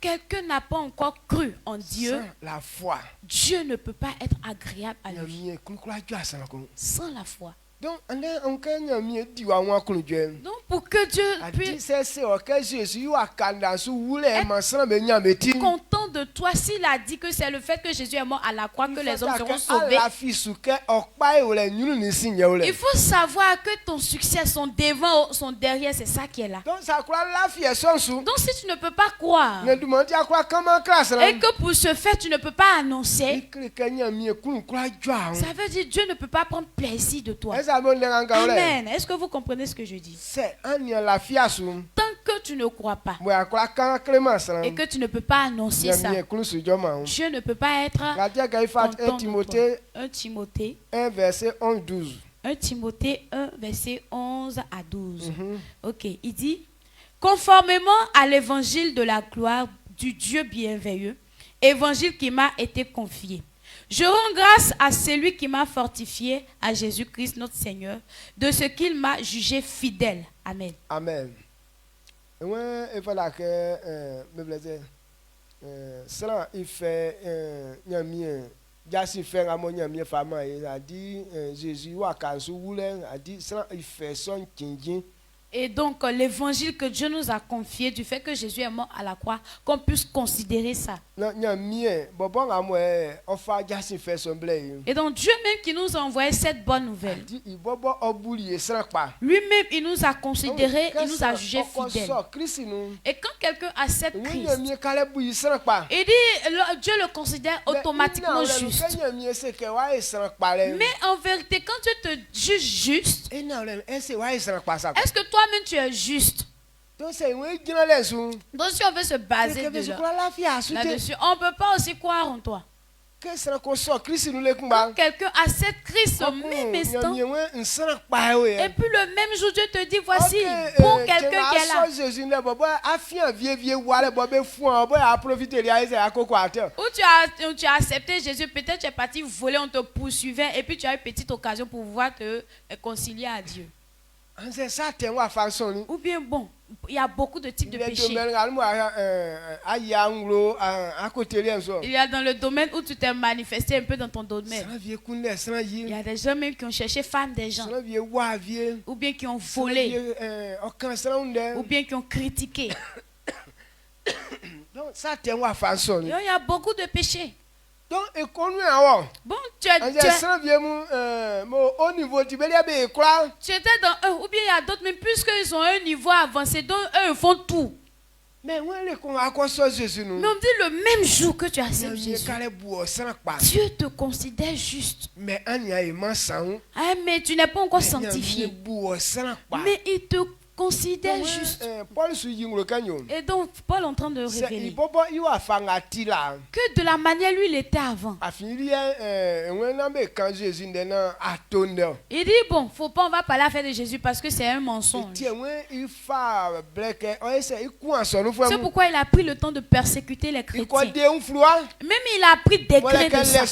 Quelqu'un n'a pas encore cru en Dieu, la foi, Dieu ne peut pas être agréable à lui. Sans la foi. Donc, pour que Dieu puisse être content de toi, s'il a dit que c'est le fait que Jésus est mort à la croix que les hommes seront sauvés, il faut savoir que ton succès, son devant, son derrière, c'est ça qui est là. Donc si tu ne peux pas croire et que pour ce fait tu ne peux pas annoncer, ça veut dire que Dieu ne peut pas prendre plaisir de toi. Amen. Est-ce que vous comprenez ce que je dis? Tant que tu ne crois pas et que tu ne peux pas annoncer ça, Dieu ne peut pas être content de toi. 1 Timothée 1 verset 11-12. 1 Timothée 1 verset 11 à 12. Ok, il dit, conformément à l'évangile de la gloire du Dieu bienveilleux, évangile qui m'a été confié. Je rends grâce à celui qui m'a fortifié, à Jésus-Christ notre Seigneur, de ce qu'il m'a jugé fidèle. Amen. Amen. Cela il fait Jésus a dit cela il fait son kinjin. Et donc, l'évangile que Dieu nous a confié, du fait que Jésus est mort à la croix, qu'on puisse considérer ça. Et donc, Dieu même qui nous a envoyé cette bonne nouvelle, lui-même, il nous a considérés, il nous a jugés fidèles. Et quand quelqu'un accepte Christ, il dit, Dieu le considère automatiquement juste. Mais en vérité, quand Dieu te juge juste, est-ce que toi-même tu es juste? Donc si on veut se baser là-dessus, on ne peut pas aussi croire en toi. que ça consort Christ nous les combat. Quelqu'un a cette crise au même instant. Et puis le même jour, Dieu te dit, voici, pour quelqu'un qui est là. Ou tu as accepté Jésus, peut-être tu es parti voler, on te poursuivait, et puis tu as une petite occasion pour pouvoir te réconcilier à Dieu. Ou bien bon, il y a beaucoup de types de péchés. Il y a dans le domaine où tu t'es manifesté un peu dans ton domaine. Il y a des gens même qui ont cherché femme des gens. Ou bien qui ont volé. Ou bien qui ont critiqué. Il y a beaucoup de péchés. Donc, bon, tu étais dans un, ou bien il y a d'autres, mais puisqu'ils ont un niveau avancé, donc eux ils font tout. Mais on dit le même jour que tu acceptes Jésus, Dieu te considère juste. Mais tu n'es pas encore sanctifié. Mais il te considère juste. Et donc Paul est en train de révéler que de la manière lui il était avant. Il dit bon, faut pas, on va pas la faire de Jésus parce que c'est un mensonge. C'est pourquoi il a pris le temps de persécuter les chrétiens. Même il a pris décret de ça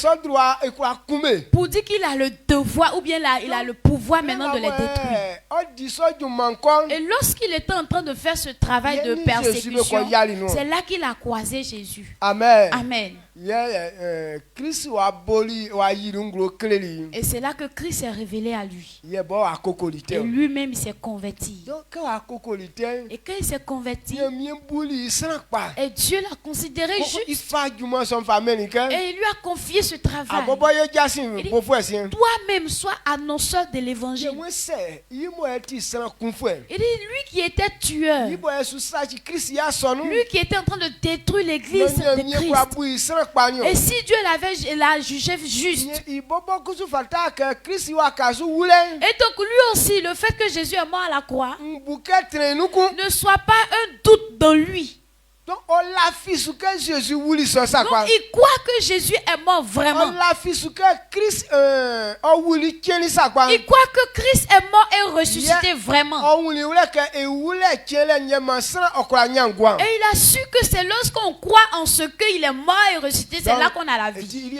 pour dire qu'il a le devoir ou bien il a le pouvoir maintenant de les détruire. Et lorsqu'il était en train de faire ce travail de persécution, c'est là qu'il a croisé Jésus. Amen. Amen. Et c'est là que Christ s'est révélé à lui. Et lui-même il s'est converti. Et quand il s'est converti, et Dieu l'a considéré juste. Et il lui a confié ce travail. Toi-même sois annonceur de l'évangile. Il dit lui qui était tueur, lui qui était en train de détruire l'église de Christ. Et si Dieu l'a jugé juste, et donc lui aussi, le fait que Jésus est mort à la croix ne soit pas un doute dans lui. Donc il croit que Jésus est mort vraiment. Il croit que Christ est mort et ressuscité vraiment. Et il a su que c'est lorsqu'on croit en ce qu'il est mort et ressuscité, c'est là qu'on a la vie.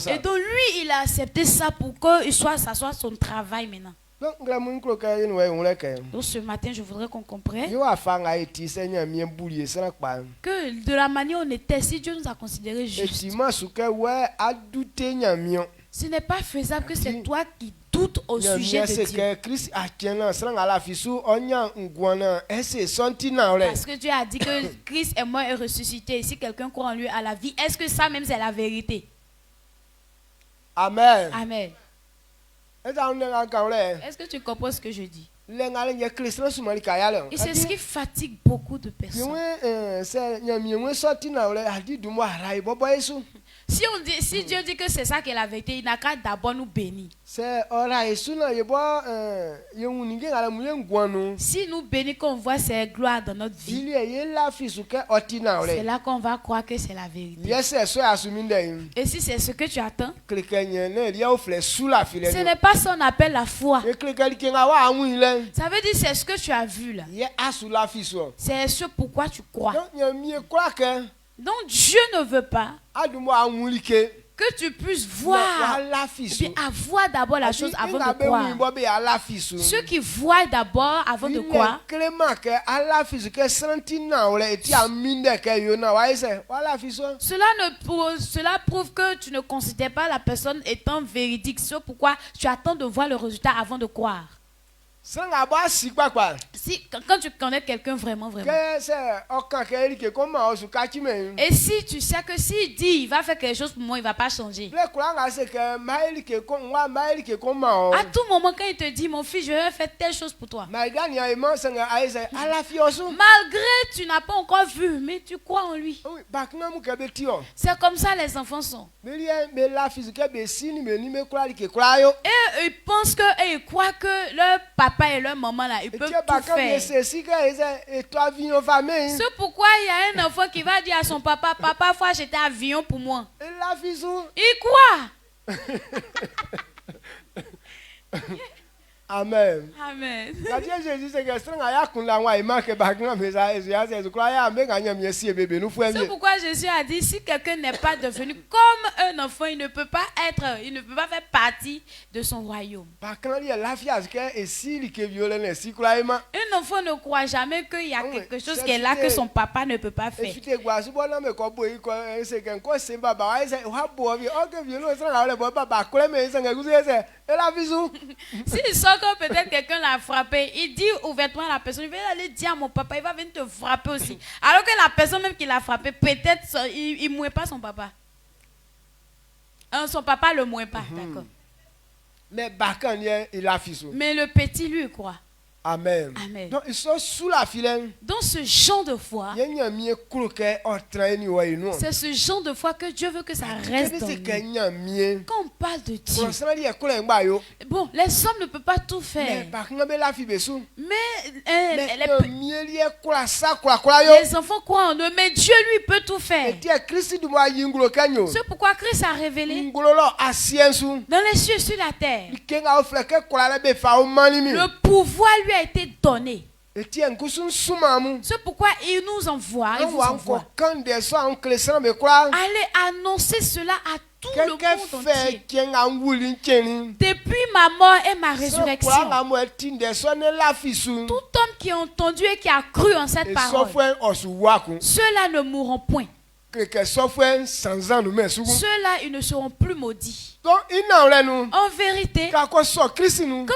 Et donc lui, il a accepté ça pour que ça soit son travail maintenant. Donc ce matin, je voudrais qu'on comprenne que de la manière où on était, si Dieu nous a considérés justes, ce n'est pas faisable que c'est toi qui doutes au sujet de Dieu. Parce que Dieu a dit que Christ est mort et ressuscité. Et si quelqu'un croit en lui à la vie, est-ce que ça même c'est la vérité? Amen. Amen. Est-ce que tu comprends ce que je dis? Et c'est ce qui fatigue beaucoup de personnes. Si Dieu dit que c'est ça qui est la vérité, il n'a qu'à d'abord nous bénir. Si nous bénissons, qu'on voit ses gloires dans notre vie, c'est là qu'on va croire que c'est la vérité. Et si c'est ce que tu attends, ce n'est pas ça qu'on appelle la foi. Ça veut dire c'est ce que tu as vu là. C'est ce pourquoi tu crois. Donc Dieu ne veut pas que tu puisses voir, puis avoir d'abord la chose avant de croire. Ceux qui voient d'abord avant de croire, cela prouve que tu ne considères pas la personne étant véridique. C'est pourquoi tu attends de voir le résultat avant de croire. Si, quand tu connais quelqu'un vraiment. Et si tu sais que s'il dit il va faire quelque chose pour moi, il ne va pas changer. À tout moment, quand il te dit mon fils, je vais faire telle chose pour toi. Malgré tu n'as pas encore vu, mais tu crois en lui. C'est comme ça les enfants sont. Et ils pensent que, et ils croient que leur papa papa et leur maman là, ils peuvent tout faire. C'est pourquoi il y a un enfant qui va dire à son papa, papa, faut acheter un avion pour moi. Il croit. Amen. Amen. C'est pourquoi Jésus a dit, si quelqu'un n'est pas devenu comme un enfant, il ne peut pas faire partie de son royaume. Un enfant ne croit jamais qu'il y a quelque chose qui est là que son papa ne peut pas faire. S'il sent que peut-être quelqu'un l'a frappé, il dit ouvertement à la personne, il va aller dire à mon papa, il va venir te frapper aussi. Alors que la personne même qui l'a frappé, peut-être il ne mouille pas son papa. Son papa ne le mouille pas, d'accord. Mais le petit lui croit. Amen. Amen. Donc ils sont sous la filaine. Dans ce genre de foi, c'est ce genre de foi que Dieu veut que ça reste dans nous. Quand on parle de Dieu, bon, les hommes ne peuvent pas tout faire. Mais les enfants croient en eux, mais Dieu lui peut tout faire. C'est pourquoi Christ a révélé dans les cieux sur la terre. Le pouvoir lui a été donné. C'est pourquoi il nous envoie. Allez annoncer cela à tout le monde entier. Depuis ma mort et ma résurrection, tout homme qui a entendu et qui a cru en cette parole, ceux-là ne mourront point. Ceux-là, ils ne seront plus maudits. En vérité, quand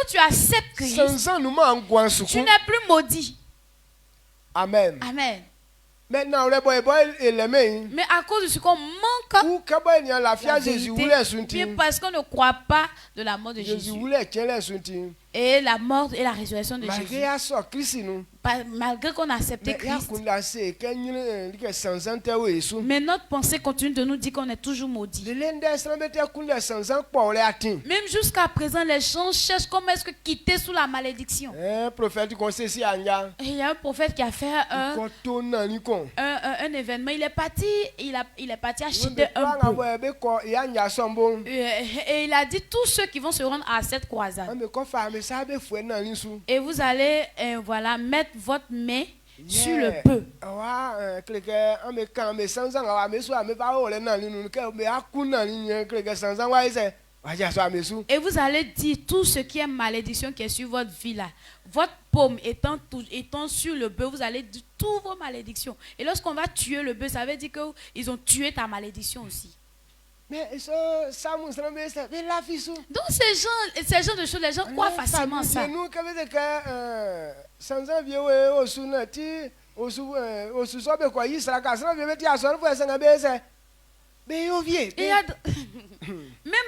tu acceptes Christ, tu n'es plus maudit. Amen. Amen. Mais à cause de ce qu'on manque la vérité, parce qu'on ne croit pas de la mort de Jésus et la mort et la résurrection de Jésus, malgré qu'on a accepté Christ, mais notre pensée continue de nous dire qu'on est toujours maudit. Même jusqu'à présent, les gens cherchent comment est-ce que quitter sous la malédiction. Et il y a un prophète qui a fait un événement. Il est parti acheter un peu. Et il a dit tous ceux qui vont se rendre à cette croisade. Et vous allez mettre votre main sur le peu. Et vous allez dire tout ce qui est malédiction qui est sur votre vie là. Votre paume étant sur le bœuf, vous allez dire toutes vos malédictions. Et lorsqu'on va tuer le bœuf, ça veut dire qu'ils ont tué ta malédiction aussi. Donc ces gens de choses, les gens croient facilement ça. Même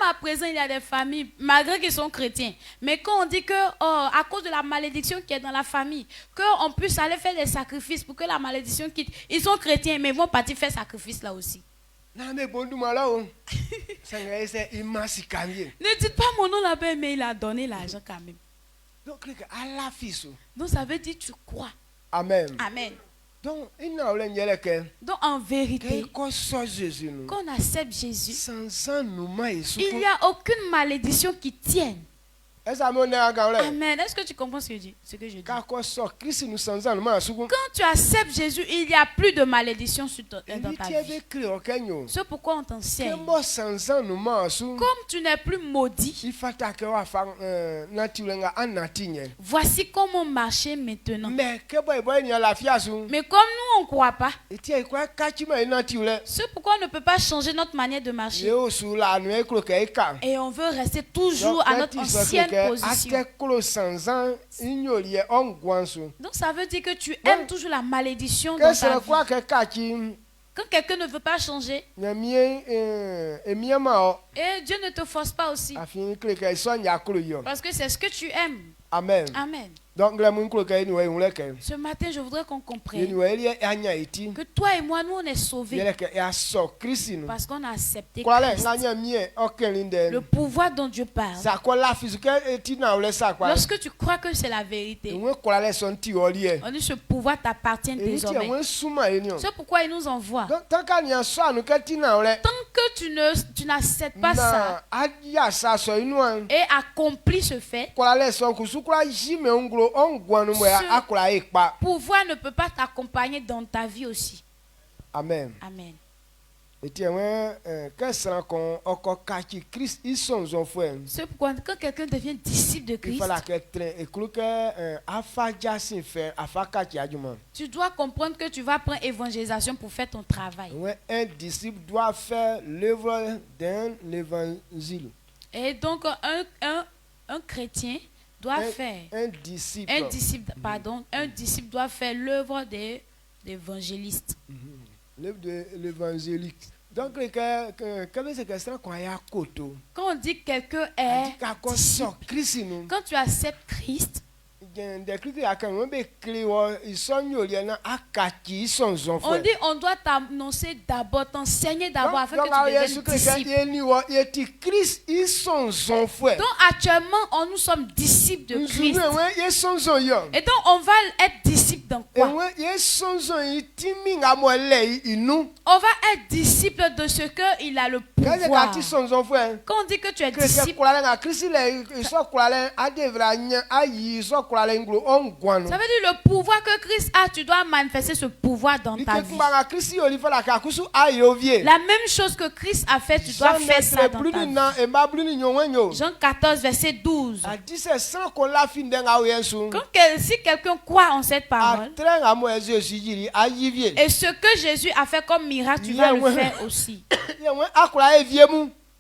à présent, il y a des familles, malgré qu'ils sont chrétiens, mais quand on dit que à cause de la malédiction qui est dans la famille, qu'on puisse aller faire des sacrifices pour que la malédiction quitte. Ils sont chrétiens, mais ils vont partir faire sacrifice là aussi. Ne dites pas mon nom là-bas, mais il a donné l'argent quand même. Donc ça veut dire tu crois. Amen. Amen. Donc en vérité, quand on accepte Jésus, il n'y a aucune malédiction qui tienne. Amen. Est-ce que tu comprends ce que je dis? Quand tu acceptes Jésus, il n'y a plus de malédiction dans ta vie. C'est pourquoi on t'enseigne. Comme tu n'es plus maudit, voici comment marcher maintenant. Mais comme nous, on ne croit pas, c'est pourquoi on ne peut pas changer notre manière de marcher. Et on veut rester toujours à notre ancienne position. Donc ça veut dire que tu aimes toujours la malédiction dans ta vie. Quand quelqu'un ne veut pas changer, et Dieu ne te force pas aussi. Parce que c'est ce que tu aimes. Amen. Amen. Donc la moun kloka ni wa yule ke. Ce matin, je voudrais qu'on Ni comprenne wa eli anya iti. que toi et moi, nous, on est sauvés Yele ke ya so Kristi nu. parce qu'on a accepté Kwa le Christ. nganya mie okelinde. Le pouvoir dont Dieu parle. Sa kwa la physique eti na ole sa kwa. Lorsque tu crois que c'est la vérité, Nwe kwa le son ti oli e. on dit ce pouvoir t'appartient Eni ti désormais. nwe suma eni o. C'est pourquoi il nous envoie. Donc tant ka ni so anu ke ti na ole. Tant que tu n'acceptes pas ça Na aya sa so inu an. et accomplis ce fait, Kwa le son kusu kwa jime nglo ongwanu mo ya akura e pa. pouvoir ne peut pas t'accompagner dans ta vie aussi. Amen. Amen. Eti enwe ke sran kon oko kachi Christ ison zon fwen. C'est pourquoi quand quelqu'un devient disciple de Il Christ, fallait que train et que afa jasin fait afa kachi adjuman. tu dois comprendre que tu vas prendre évangélisation pour faire ton travail. Ouais, un disciple doit faire l'œuvre d'un évangile. Et donc, un chrétien doit faire, Un disciple. un disciple doit faire l'œuvre d'évangéliste. L'œuvre de l'évangéliste. Donc, quand c'est question qu'on a koto. Quand on dit que quelqu'un est disciple, quand tu acceptes Christ, on dit on doit t'annoncer d'abord, t'enseigner d'abord afin que tu deviennes disciple. Donc actuellement, nous sommes disciples de Christ. Et donc on va être disciple dans quoi? On va être disciple de ce qu'il a le pouvoir. Quand on dit que tu es disciple, ça veut dire le pouvoir que Christ a, tu dois manifester ce pouvoir dans ta vie. La même chose que Christ a fait, tu dois faire ça dans ta vie. Jean 14, verset 12. Si quelqu'un croit en cette parole, et ce que Jésus a fait comme miracle, tu vas le faire aussi.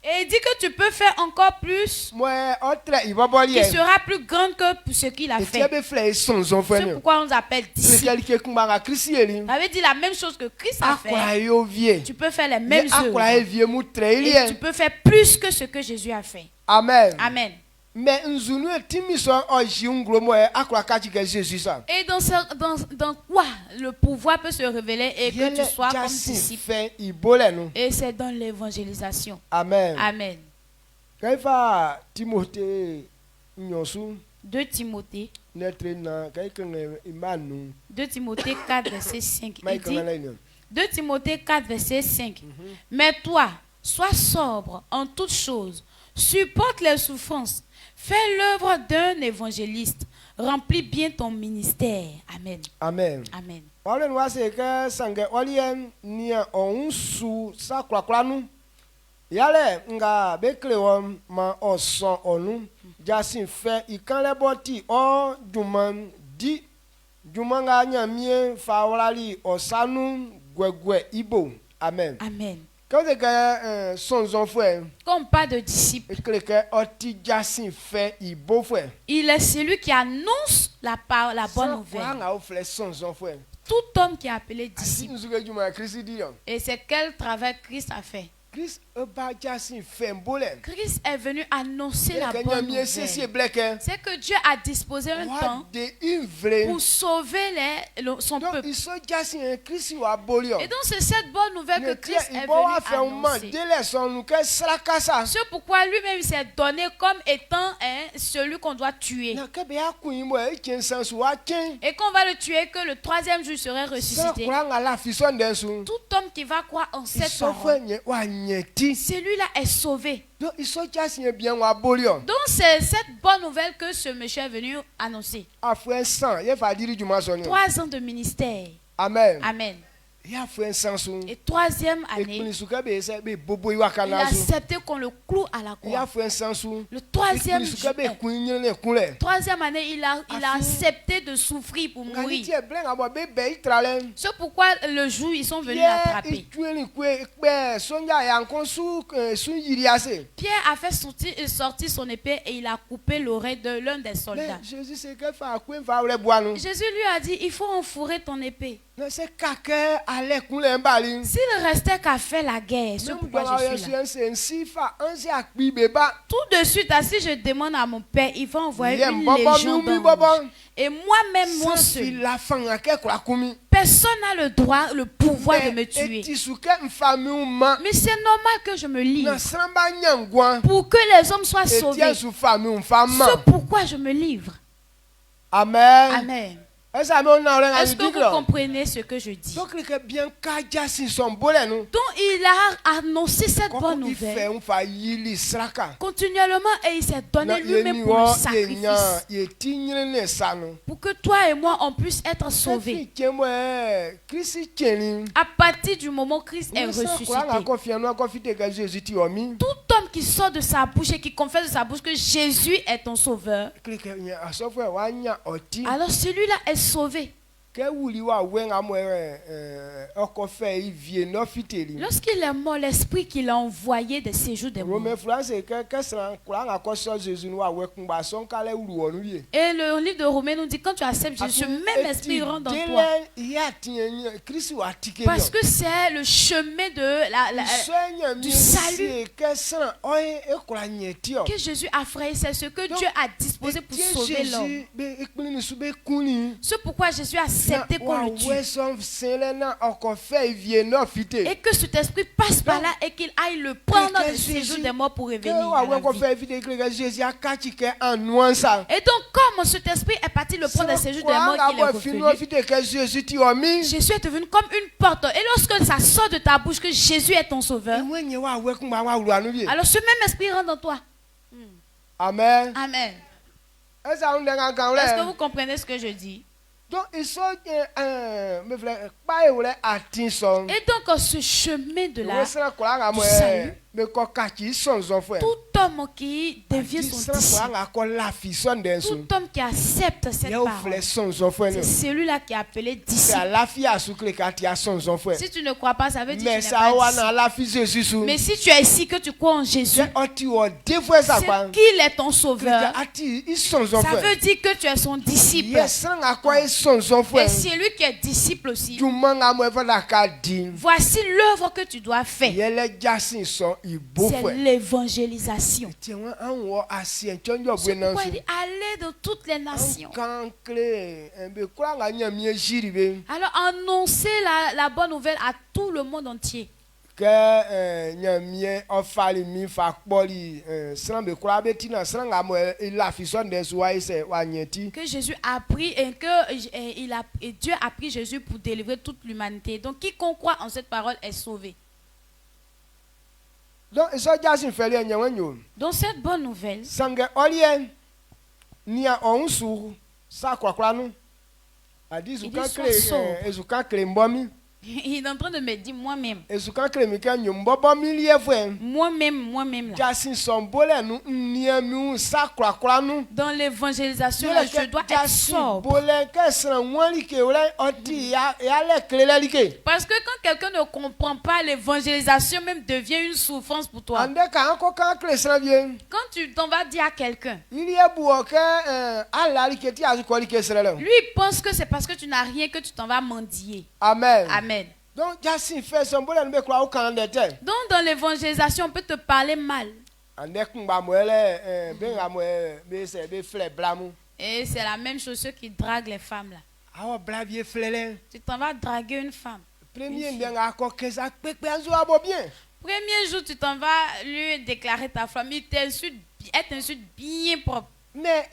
Et il dit que tu peux faire encore plus, qui sera plus grand que ce qu'il a fait. C'est pourquoi on nous appelle disciples. Ça veut dire la même chose que Christ a fait. Tu peux faire les mêmes œuvres. Et tu peux faire plus que ce que Jésus a fait. Amen. Amen. Mais et dans quoi le pouvoir peut se révéler et que tu sois comme disciple? Et c'est dans l'évangélisation. Amen. Amen. 2 Timothée 4, verset 5. Il dit, 2 Timothée 4, verset 5. Mais toi, sois sobre en toutes choses, supporte les souffrances, fais l'œuvre d'un évangéliste, remplis bien ton ministère. Amen. Amen. Amen. Yale nga beklewo ma oson onu jasin fe ikanle boti o juman di jumanga nyamie fawlali osanu gwegwe ibo. Amen. Amen. Quand on parle de disciple, il est celui qui annonce la bonne nouvelle. Tout homme qui est appelé disciple. Et c'est quel travail Christ a fait? Christ est venu annoncer la bonne nouvelle. C'est que Dieu a disposé un temps pour sauver son peuple. Et donc c'est cette bonne nouvelle que Christ est venu annoncer. C'est pourquoi lui-même s'est donné comme étant celui qu'on doit tuer. Et qu'on va le tuer, que le 3e jour serait ressuscité. Tout homme qui va croire en cette parole, celui-là est sauvé. Donc c'est cette bonne nouvelle que ce monsieur est venu annoncer. 3 ans de ministère. Amen. Amen. Et 3e année, il a accepté qu'on le cloue à la croix. Le 3e année, il a accepté de souffrir pour mourir. C'est pourquoi le jour ils sont venus l'attraper. Pierre a fait sortir son épée et il a coupé l'oreille de l'un des soldats. Jésus lui a dit, il faut enfourrer ton épée. Non, c'est caca allait couler un balin. S'il ne restait qu'à faire la guerre, c'est pourquoi je suis là. Tout de suite, si je demande à mon père, il va envoyer une légion d'anges. Et moi-même, moi seul, personne n'a le droit, le pouvoir de me tuer. Mais c'est normal que je me livre pour que les hommes soient sauvés. C'est pourquoi je me livre. Amen. Amen. Est-ce que vous comprenez ce que je dis? Donc il a annoncé cette bonne nouvelle continuellement et il s'est donné lui-même pour le sacrifice. Pour que toi et moi on puisse être sauvés. À partir du moment où Christ est ressuscité, tout homme qui sort de sa bouche et qui confesse de sa bouche que Jésus est ton sauveur, alors celui-là est sauvé. Lorsqu'il est mort, l'esprit qu'il a envoyé des séjours des morts. Et le livre de Romains nous dit quand tu acceptes Jésus, ce même esprit rentre dans toi. Parce que c'est le chemin de du salut que Jésus a frayé. C'est ce que Dieu a disposé pour sauver l'homme. C'est pourquoi Jésus a accepté qu'on le tue. Et que cet esprit passe par là et qu'il aille le prendre dans le séjour des morts pour revenir à la vie. Et donc comme cet esprit est parti le prendre dans le séjour des morts qu'il est revenu, Jésus est devenu comme une porte. Et lorsque ça sort de ta bouche que Jésus est ton sauveur, alors ce même esprit rentre dans toi. Amen. Amen. Est-ce que vous comprenez ce que je dis? Donc, et donc ce chemin de la du salut, tout homme qui devient son disciple, tout homme qui accepte cette parole, c'est celui-là qui est appelé disciple. Si tu ne crois pas, ça veut dire que tu n'es pas disciple. Mais si tu es ici, que tu crois en Jésus, c'est qu'il est ton sauveur. Ça veut dire que tu es son disciple. Et c'est lui qui est disciple aussi. Voici l'œuvre que tu dois faire. C'est l'évangélisation. C'est pourquoi il dit allez dans toutes les nations. Alors annoncez la bonne nouvelle à tout le monde entier. Que Jésus a pris et que Dieu a pris Jésus pour délivrer toute l'humanité. Donc quiconque croit en cette parole est sauvé. Donc cette bonne nouvelle, il est en train de me dire moi-même. Moi-même là. Dans l'évangélisation, là, je dois être sobre. Parce que quand quelqu'un ne comprend pas, l'évangélisation même devient une souffrance pour toi. Quand tu t'en vas dire à quelqu'un, lui il pense que c'est parce que tu n'as rien que tu t'en vas mendier. Amen. Amen. Donc dans l'évangélisation, on peut te parler mal. Et c'est la même chose ceux qui draguent les femmes là. Tu t'en vas draguer une femme. Premier jour, tu t'en vas lui déclarer ta femme. Il t'insulte, elle t'insulte bien propre. Mais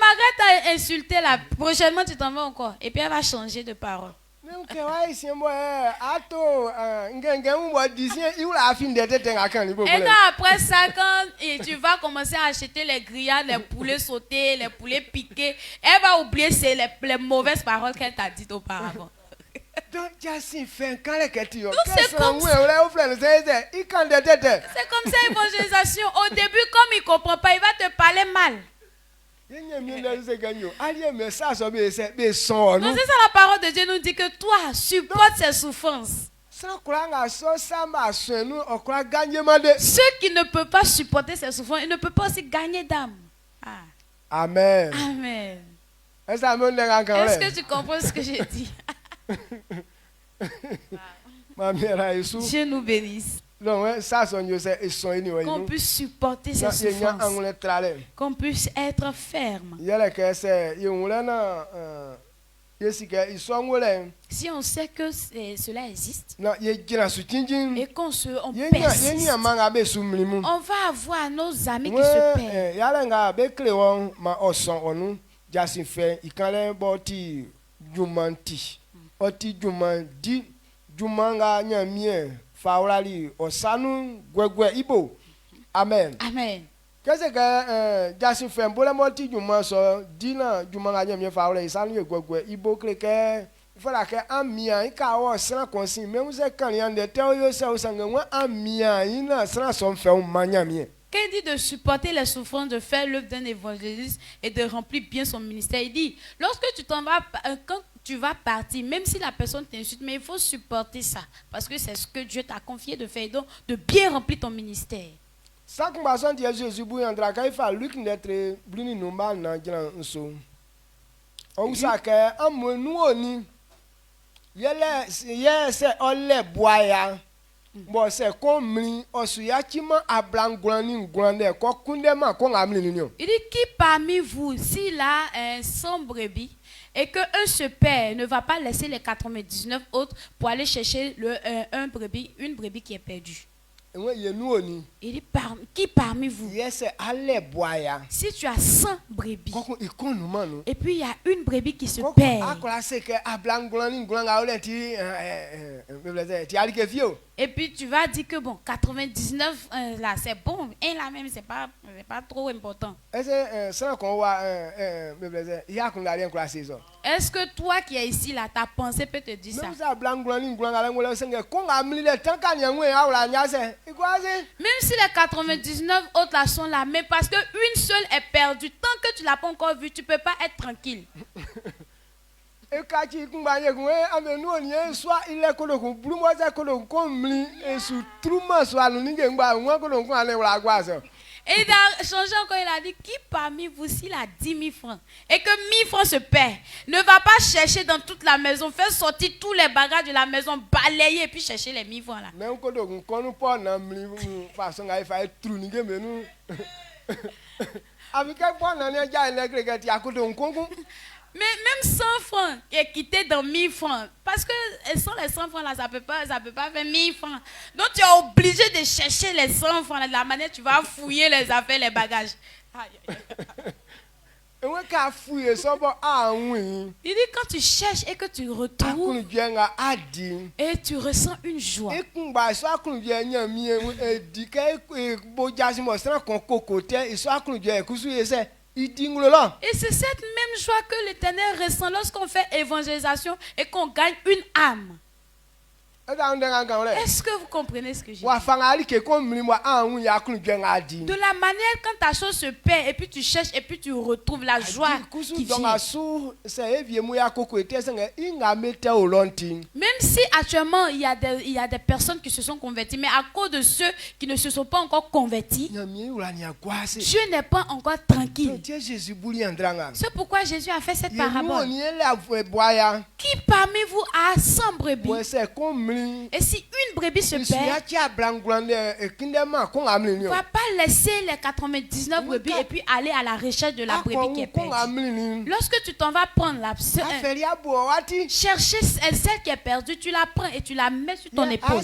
Margaret t'a insulté là. Prochainement, tu t'en vas encore. Et puis elle va changer de parole. Et donc après ça, quand tu vas commencer à acheter les grillades, les poulets sautés, les poulets piqués, elle va oublier les mauvaises paroles qu'elle t'a dites auparavant. Donc c'est comme ça l'évangélisation. Au début, comme il ne comprend pas, il va te parler mal. Donc c'est ça la parole de Dieu nous dit que toi, supporte ces souffrances. Ceux qui ne peuvent pas supporter ces souffrances, ils ne peuvent pas aussi gagner d'âme. Amen. Amen. Est-ce que tu comprends ce que j'ai dit? Dieu nous bénisse. Qu'on puisse supporter ces souffrances. Qu'on puisse être ferme. Si on sait que cela existe et qu'on persiste, on va avoir nos amis qui se perdent. Amen. Amen. Qu'est-ce que Jassin fait? Pour moti juma so dina juma ga nyamie fa wala isanu ye gwegwe ibo kreke fala ke amia ika wo sra konsin même se kan yan de te yo se osanga wa amia ina sra so fe o manyamie. Qu'est dit de supporter les souffrances, de faire l'œuvre d'un évangéliste et de remplir bien son ministère? Il dit, lorsque tu t'en vas, quand tu vas partir, même si la personne t'insulte, mais il faut supporter ça, parce que c'est ce que Dieu t'a confié de faire, donc de bien remplir ton ministère. Ça qu'on va sentir Jésus bouillandra quand il fait Luc d'être blini numba na jina nso. On sa ke amonu oni. Yele se ole boya. Bon c'est comme osuya chima ablangulani ngulande ko kundema ko ngamli ni. Il dit qui parmi vous s'il a 100 brebis et que un se perd, ne va pas laisser les 99 autres pour aller chercher une brebis qui est perdue. Il dit qui parmi vous, si tu as 100 brebis et puis il y a une brebis qui se perd, et puis tu vas dire que bon 99 là c'est bon et là même c'est pas trop important. Est-ce que toi qui es ici là ta pensée peut te dire ça? Même si les 99 autres là sont là, mais parce qu'une seule est perdue, tant que tu ne l'as pas encore vue, tu ne peux pas être tranquille. Et il a changé encore, il a dit, qui parmi vous s'il a 10 000 francs et que 1000 francs se perd, ne va pas chercher dans toute la maison, faire sortir tous les bagages de la maison, balayer et puis chercher les 1000 francs là. Mais même 100 francs est quitté dans 1000 francs. Parce que sans les 100 francs là, ça peut pas faire 1000 francs. Donc tu es obligé de chercher les 100 francs là, de la manière tu vas fouiller les affaires, les bagages. Il dit quand tu cherches et que tu retrouves et tu ressens une joie. Et c'est cette même joie que l'Éternel ressent lorsqu'on fait évangélisation et qu'on gagne une âme. Est-ce que vous comprenez ce que je dis? De la manière quand ta chose se perd et puis tu cherches et puis tu retrouves la joie qui vient. Même si actuellement il y a des personnes qui se sont converties, mais à cause de ceux qui ne se sont pas encore convertis, Dieu n'est pas encore tranquille. C'est pourquoi Jésus a fait cette parabole. Qui parmi vous a 100 brebis? Et si une brebis se perd, ne va pas laisser les 99 brebis et puis aller à la recherche de la brebis qui est perdue. Lorsque tu t'en vas prendre chercher celle qui est perdue, tu la prends et tu la mets sur ton épaule. Et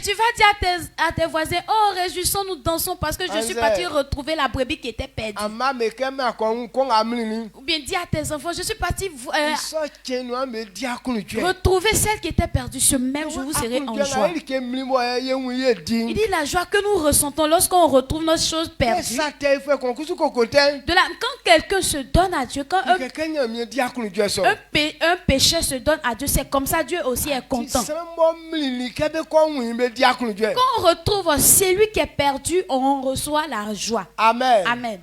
tu vas dire à tes voisins, oh réjouissons-nous, dansons parce que je suis parti retrouver la brebis qui était perdue. Ou bien dis à tes enfants, je suis parti retrouver celle qui était perdue. Ce même jour, vous serez en joie. Il dit la joie que nous ressentons lorsqu'on retrouve notre chose perdue. Quand quelqu'un se donne à Dieu, quand un pécheur se donne à Dieu, c'est comme ça Dieu aussi est content. Quand on retrouve celui qui est perdu, on reçoit la joie. Amen. Amen.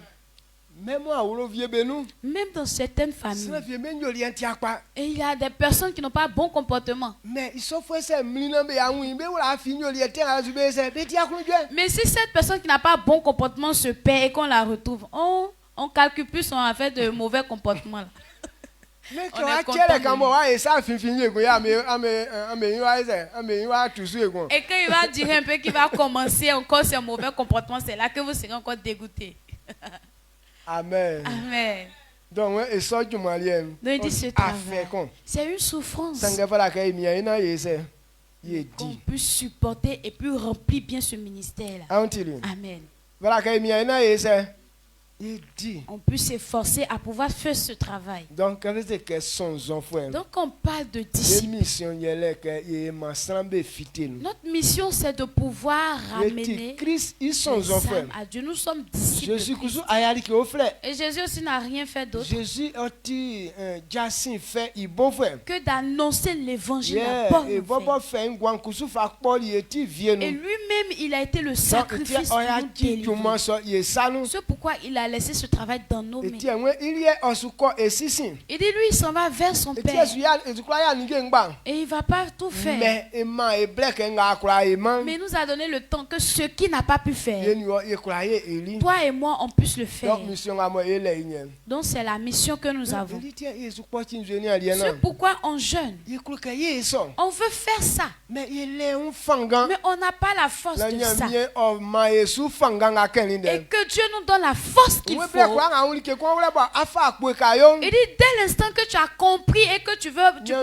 même moi ou vieux benou Même dans certaines familles. ça vieux men yoli antia kwa Et il y a des personnes qui n'ont pas bon comportement. mais il s'en fait ça mlina be anwi be wala fi yoli etin ala zube se be ti akunjwe Mais si cette personne qui n'a pas bon comportement se perd et qu'on la retrouve, on calcule plus son affaire de mauvais comportement. Là. mais On tu est as content quel de quand lui. moi et ça fin fin yego ya ame wa tusu ego Et quand il va dire un peu qu'il va commencer encore son mauvais comportement, c'est là que vous serez encore dégoûté. amen Amen. donc et ça du malien Donc il dit ce a travail. fait con C'est une souffrance sanga fala kai mi ina yese ye qu'on di puisse supporter et puis remplir bien ce ministère-là. antili Amen. fala kai mi ina yese ye di On puisse s'efforcer à pouvoir faire ce travail. donc quand c'est que son enfant Donc on parle de les discipline. missions yele que ye masrambe fité nous Notre mission, c'est de pouvoir Yeti ramener Christ ils sont les enfants âmes à Dieu. Nous sommes disciples de Jésus Christ. kusu ayali ke o frère Et Jésus aussi n'a rien fait d'autre Jésus oti jasin fait il bon frère que d'annoncer l'évangile, la yeah bonne et bobo nouvelle. fait ngwan kusu fa poli eti vie Et nous lui-même, il a été le donc sacrifice pour oya nous ti délivrer. tuma so ye sanu C'est pourquoi il a laissé ce travail dans nos mains. eti enwe il y a osuko esisin Il dit, lui, il s'en va vers son eti père. esu ya ezukura ya nige ngba Et il ne va pas tout faire. mais ema e black nga akura e man Mais il nous a donné le temps que ce qui n'a pas pu ye faire, ni o ye kura ye eli toi et moi, on puisse le faire. donc mission ga mo ele yen Donc c'est la mission que nous avons. eli ti yesu ko ti nzeni ali na C'est pourquoi on jeûne. ye kura ka ye so On veut faire ça. mais il est un fangan Mais on n'a pas la force la de ça. nyamie of ma yesu fangan ga keni Et de que Dieu nous donne la force qu'il we faut. ble kwa nga wuli ke ko wala ba afa akwe ka yo Il dit, dès l'instant que tu as compris et que tu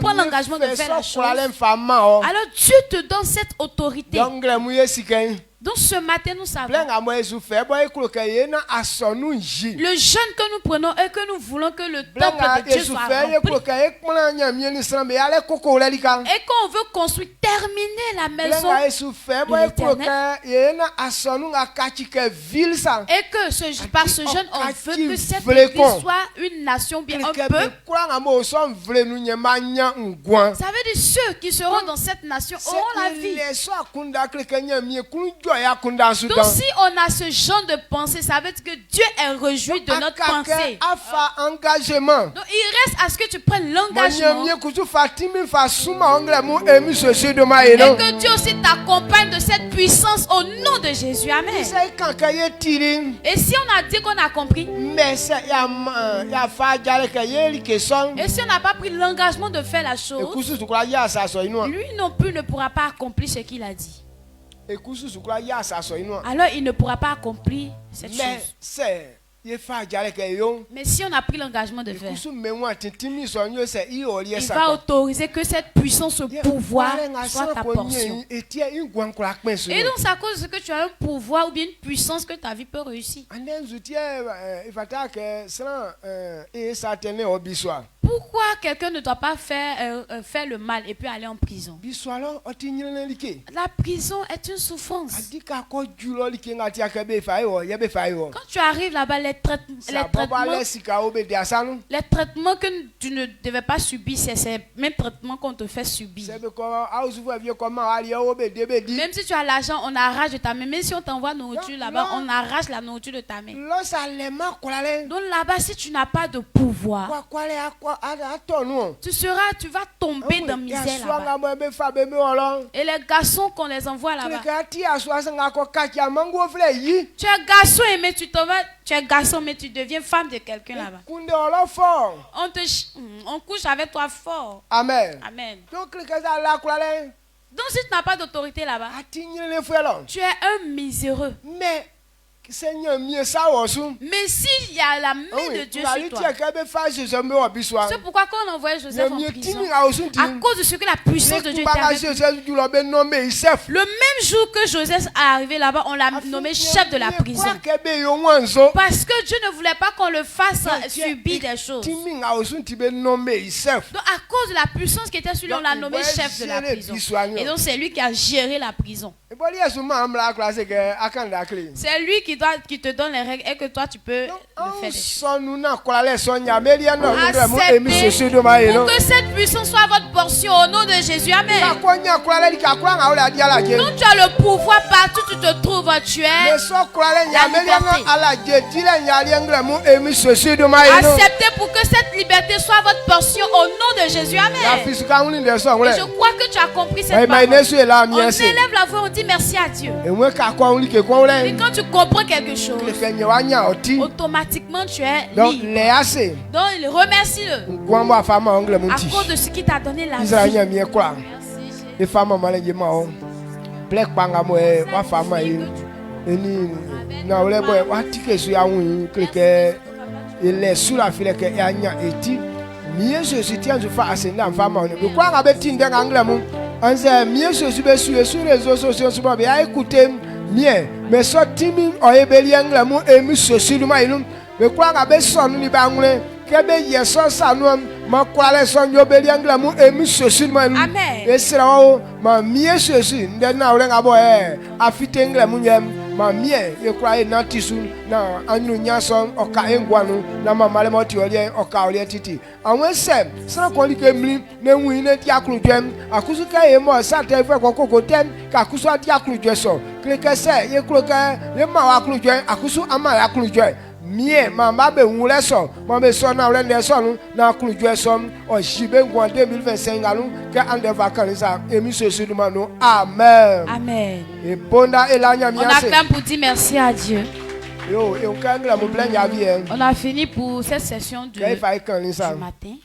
prends l'engagement de faire la chose, alors alors Dieu te donne cette autorité. donc le mu ye siken Donc ce matin, nous savons, ble nga mo yesu fe bo e kuro ka ye na asonu ji le jeûne que nous prenons et que nous voulons que le ble nga temple de Dieu yesu soit fe ye rempli. kuro ka ye kpona nyamie ni srambe ya le koko le lika Et quand on veut construire, terminer la ble maison, nga yesu fe bo e kuro ka ye na asonu nga kachi ke ville sa et que par ce jeûne, on veut que cette Vle église kon. soit une nation, bien un ke peu. be kura nga mo so vle nu nyema nya ngwan Ça veut dire ceux qui seront dans cette nation auront la vie. les so akunda ke nyamie kunu joya akunda su Donc si on a ce genre de pensée, ça veut dire que Dieu est réjoui de notre pensée. afa engagement Donc il reste à ce que tu prennes l'engagement manyamie kutu fatimi fa suma ongle mu emi sosi do ma et yeno que Dieu aussi t'accompagne de cette puissance au nom de Jésus. Amen. sai kanka ye tiri Et si on a dit qu'on a compris, mais c'est ya fa jale ke ye li ke son et si on n'a pas pris l'engagement de faire la chose, ekusu sukura ya sa so inu lui non plus ne pourra pas accomplir ce qu'il a dit. ekusu sukura ya sa so inu Alors il ne pourra pas accomplir cette mais chose. c'est ye fa jale ke yo Mais si on a pris l'engagement de faire, ekusu menwa tintimi so nyo se i oli il sa va autoriser que cette puissance, ce pouvoir soit ta portion. etie ingwan kura kpen so Et donc c'est à cause de ce que tu as un pouvoir ou bien une puissance que ta vie peut réussir. anden zutie ifata ke sran e satene obiswa Pourquoi quelqu'un ne doit pas faire le mal et puis aller en prison? biswa lo oti nyene like La prison est une souffrance. adika ko julo like ngati akabe fa yo ye be fa yo Quand tu arrives là-bas, les traitements que tu ne devais pas subir, c'est ces mêmes traitements qu'on te fait subir. Même si tu as l'argent, on arrache de ta main. Même si on t'envoie nourriture là-bas, on arrache la nourriture de ta main. Donc là-bas, si tu n'as pas de pouvoir, tu vas tomber dans misère là-bas. Et les garçons qu'on les envoie là-bas, tu es garçon mais tu es garçon mais tu deviens femme de quelqu'un là-bas. On couche avec toi fort. Amen. Amen. Donc si tu n'as pas d'autorité là-bas, tu es un miséreux. Seigneur, mais s'il y a la main de Dieu sur toi, c'est pourquoi quand on envoyait Joseph en prison, à cause de ce que la puissance de Dieu était avec lui, le même jour que Joseph est arrivé là-bas, on l'a nommé chef de la prison. Parce que Dieu ne voulait pas qu'on le fasse subir des choses. Donc à cause de la puissance qui était sur lui, on l'a nommé chef de la prison. Et donc c'est lui qui a géré la prison. C'est lui qui te donne les règles et que toi tu peux le faire. Acceptez pour que cette puissance soit votre portion au nom de Jésus. Amen. Donc tu as le pouvoir partout où tu te trouves. Tu es la liberté. Acceptez pour que cette liberté soit votre portion au nom de Jésus. Amen. Et je crois que tu as compris cette parole. On élève la voix, on dit merci à Dieu. Et quand tu comprends quelque chose, automatiquement tu es libre. Donc remercie-le à cause de ce qui t'a donné la vie. Il est sous la file que Yanya eti mieux je suis tiens je fais ascender en femme on quoi avec Tinder anglais mon on sait mieux je suis sur les réseaux sociaux sur bien écouter mieux mais sorti mi o ebeli anglais mon et mi je suis ma ilum mais quoi avec son ni bangle que be yeso sa no ma quoi les son obeli anglais mon et mi je suis ma ilum et sera o ma mieux je suis ndena ole ngabo afite anglais mon ma mie ye kwa e na tisu na anu nyason oka engwanu na mama le moti ole oka ole titi awon se san ko li ke mli na wu ine ti akrujwem akusu ka e mo sa te fe kokoko tem ka akusu ati akrujwe so kleke se ye kroka ye ma wa akrujwe akusu ama akrujwe mie mama be wule so mo be so na ole ne so nu na akrujwe so o shibe ngwa 2025 alu ke ande vacances emi so su ma no amen amen. Et bonda et la on acclame pour dire merci à Dieu. On a fini pour cette session du matin.